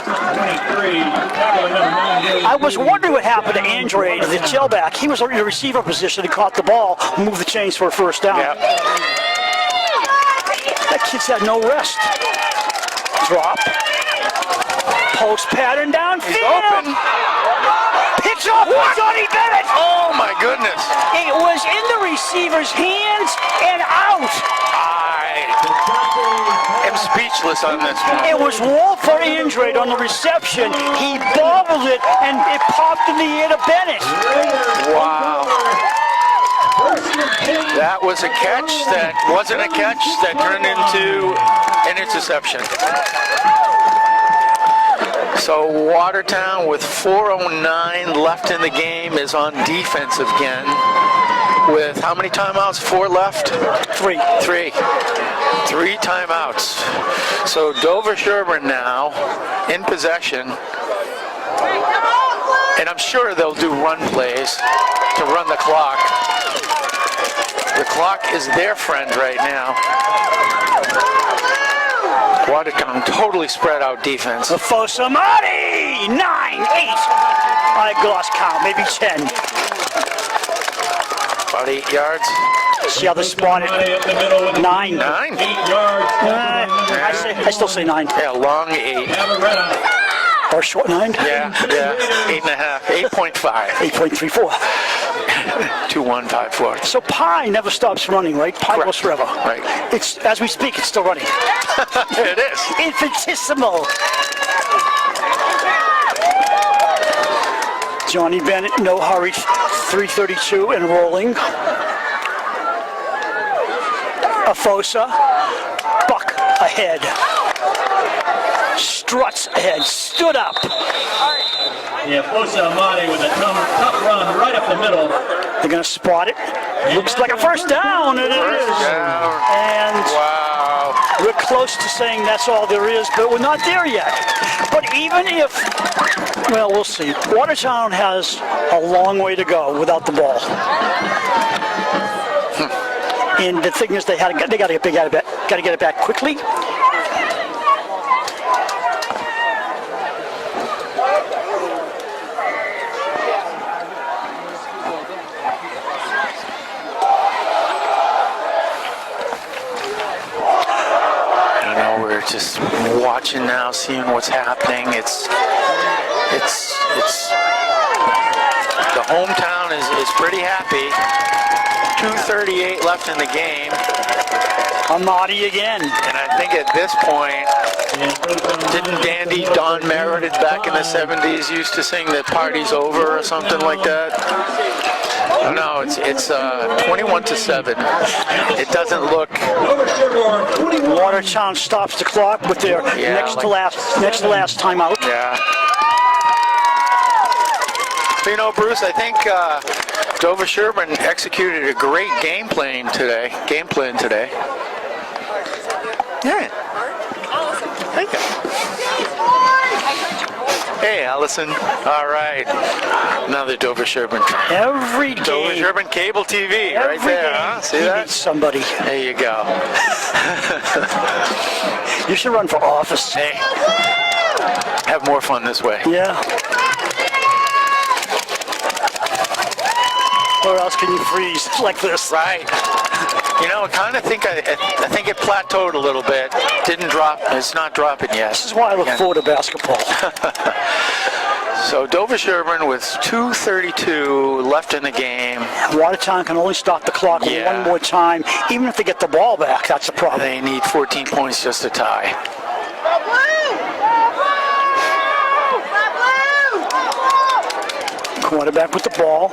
23, tackle number 9. I was wondering what happened to Andre, the tailback. He was in the receiver position. He caught the ball, moved the chains for a first down. Yep. That kid's had no rest. Drop. Post pattern downfield. Open. Pitch off by Johnny Bennett. Oh my goodness. It was in the receiver's hands and out. I am speechless on this one. It was Walter Andre on the reception. He bobbled it and it popped in the air to Bennett. Wow. That was a catch that wasn't a catch that turned into an interception. So Watertown with 4:09 left in the game is on defense again. With how many timeouts? 4 left? Three. Three timeouts. So Dover-Sherborn now in possession. And I'm sure they'll do run plays to run the clock. The clock is their friend right now. Watertown totally spread out defense. Fosamati! 9, 8. I lost count, maybe 10. About 8 yards. See how they spotted? 9. 9? 8 yards. I still say 9. Yeah, long 8. Or short 9? Yeah, 8.5. 8.5. 8.34. 2154. So Pi never stops running, right? Pi goes forever. Right. It's as we speak, it's still running. It is. Infinitesimal. Johnny Bennett, no hurry, 3:32 and rolling. Afosa, buck ahead. Struts ahead, stood up. Yeah, Fosa Amati with a tough run right up the middle. They're going to spot it. Looks like a first down. It is. down. And Wow. we're close to saying that's all there is, but we're not there yet. But even if, well, we'll see. Watertown has a long way to go without the ball. And the thing is, they got to get it back quickly. Just watching now, seeing what's happening. It's the hometown is pretty happy. 2:38 left in the game. Amati again. And I think at this point, didn't Dandy Don Meredith back in the 70s used to sing that party's over or something like that? No, it's 21-7. It doesn't look. Watertown stops the clock with their next to last timeout. Yeah. You know, Bruce, I think Dover-Sherborn executed a great game plan today. Yeah. Thank you. Hey, Allison. All right. Another Dover-Sherborn. Every game. Dover-Sherborn cable TV right there, huh? See that? Somebody. There you go. You should run for office. Hey, have more fun this way. Yeah. Where else can you freeze like this? Right. You know, I kind of think I think it plateaued a little bit. Didn't drop. It's not dropping yet. This is why I look forward to basketball. So Dover-Sherborn with 2:32 left in the game. Watertown can only stop the clock one more time. Even if they get the ball back, that's a problem. They need 14 points just to tie. Quarterback with the ball.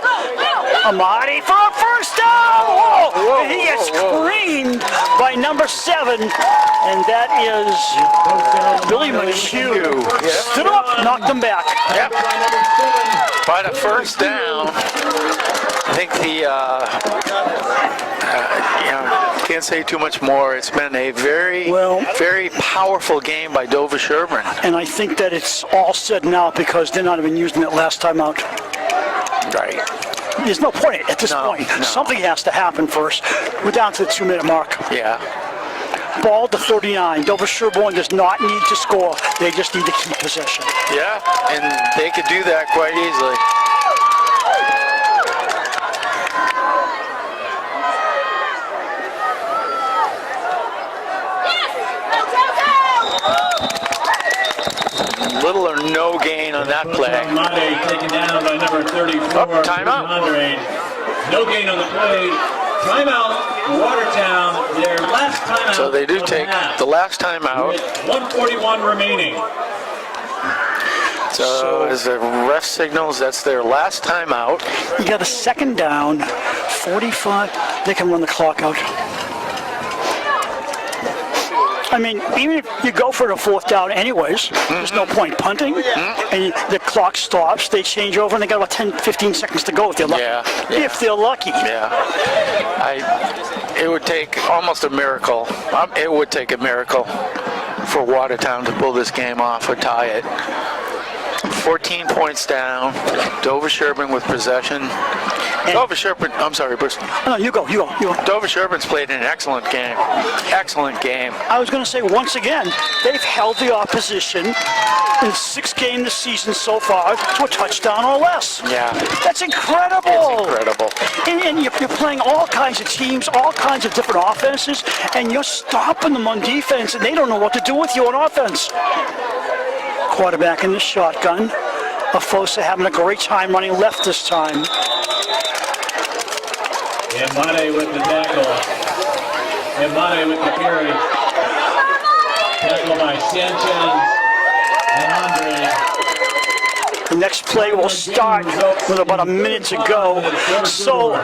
Amati for a first down. Whoa. He gets screened by number 7, and that is Billy McHugh. Stood him up knocked them back. Yep. By the first down, I think the can't say too much more. It's been a very powerful game by Dover-Sherborn. And I think that it's all said now because they're not even using it last time out. Right. There's no point at this point. No. Something has to happen first. We're down to the 2-minute mark. Yeah. Ball to 39. Dover-Sherborn does not need to score. They just need to keep possession. Yeah, and they could do that quite easily. Little or no gain on that play. Monday taken down by number 34. Timeout. No gain on the play. Timeout, Watertown, their last timeout. So they do take the last timeout. With 1:41 remaining. So as the ref signals, that's their last timeout. You got a second down, 45. They can run the clock out. I mean, even if you go for the fourth down anyways, there's no point punting, and the clock stops, they change over, and they got about 10, 15 seconds to go if they're lucky. Yeah. If they're lucky. Yeah. It would take almost a miracle. It would take a miracle for Watertown to pull this game off or tie it. 14 points down. Dover-Sherborn with possession. Dover-Sherborn, I'm sorry, Bruce. No, you go. Dover-Sherborn's played an excellent game. Excellent game. I was going to say, once again, they've held the opposition in 6 games this season so far to a touchdown or less. Yeah. That's incredible. It's incredible. And you're playing all kinds of teams, all kinds of different offenses, and you're stopping them on defense, and they don't know what to do with you on offense. Quarterback in the shotgun. Afosa having a great time running left this time. Emade with the tackle. Emade with the carry. Tackle by Sanchez and Andre. The next play will start with about a minute to go. So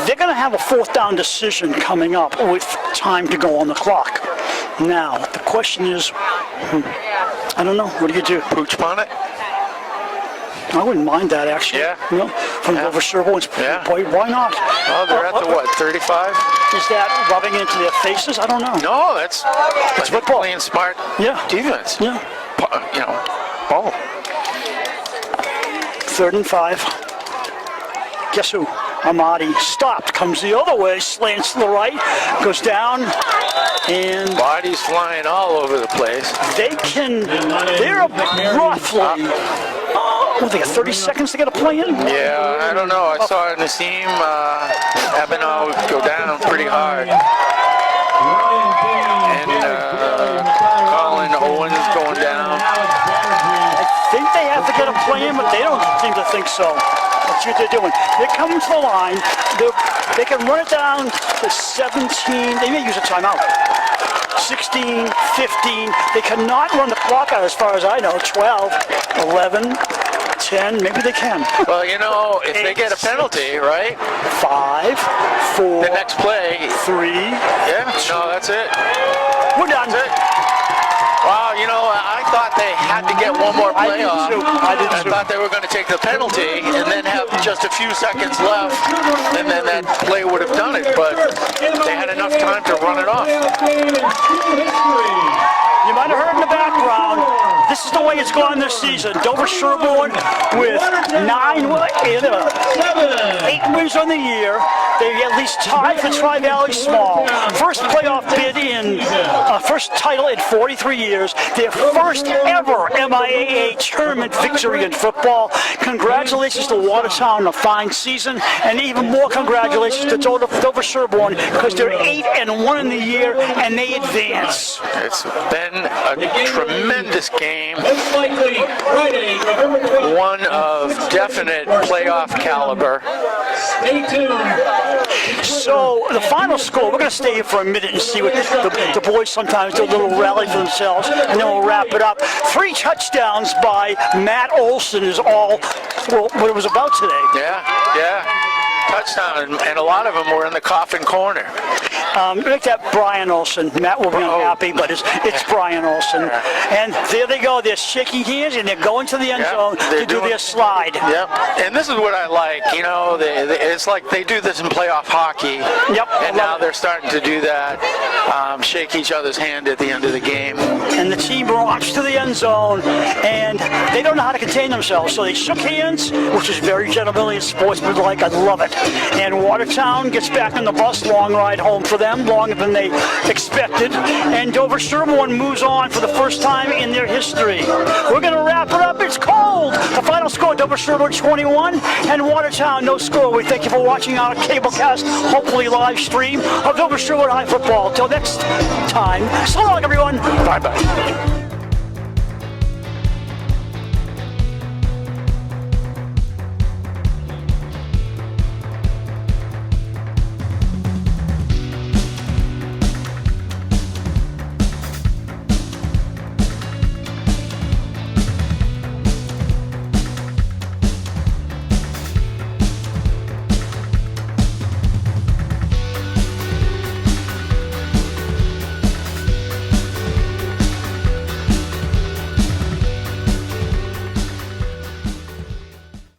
they're going to have a fourth down decision coming up with time to go on the clock. Now, the question is, I don't know, what do you do? Pooch on it? I wouldn't mind that, actually. Yeah. You know, from Dover-Sherborn. Yeah. Why not? Oh, they're at the what, 35? Is that rubbing into their faces? I don't know. No, that's football. Playing smart defense. Yeah. Ball. 3rd and 5. Guess who? Amadi stopped, comes the other way, slants to the right, goes down, and bodies flying all over the place. They're roughly, they got 30 seconds to get a play in? Yeah, I don't know. I saw Nassim Abenow go down pretty hard. And Colin Owens going down. I think they have to get a play in, but they don't seem to think so. That's what they're doing. They're coming to the line. They can run it down to 17. They may use a timeout. 16, 15. They cannot run the clock out as far as I know. 12, 11, 10. Maybe they can. Well, if they get a penalty, right? 5, 4. The next play. 3. Yeah, no, that's it. We're done. That's it. Wow, I thought they had to get one more play off. I did too. I thought they were going to take the penalty and then have just a few seconds left, and then that play would have done it, but they had enough time to run it off. You might have heard in the background, this is the way it's gone this season. Dover-Sherborn with 8 wins on the year. They at least tied for Tri-Valley Small. First playoff bid first title in 43 years. Their first ever MIAA tournament victory in football. Congratulations to Watertown on a fine season, and even more congratulations to Dover-Sherborn because they're 8-1 in the year and they advance. It's been a tremendous game. Most likely Friday, November 12th. One of definite playoff caliber. Stay tuned. So the final score, we're going to stay here for a minute and see what the boys sometimes do a little rally for themselves, and then we'll wrap it up. 3 touchdowns by Matt Olson is all what it was about today. Yeah. Touchdown, and a lot of them were in the coffin corner. Make that Brian Olsen. Matt will be unhappy, but it's Brian Olsen. And there they go. They're shaking hands, and they're going to the end zone to do their slide. Yep. And this is what I like. You know, it's like they do this in playoff hockey. Yep. And now they're starting to do that, shake each other's hand at the end of the game. And the team rocks to the end zone, and they don't know how to contain themselves. So they shook hands, which is very gentlemanly and sportsmanlike. I love it. And Watertown gets back on the bus. Long ride home for them, longer than they expected. And Dover-Sherborn moves on for the first time in their history. We're going to wrap it up. It's cold. The final score, Dover-Sherborn 21 and Watertown no score. We thank you for watching our cablecast, hopefully live stream of Dover-Sherborn High Football. Till next time, so long, everyone. Bye-bye.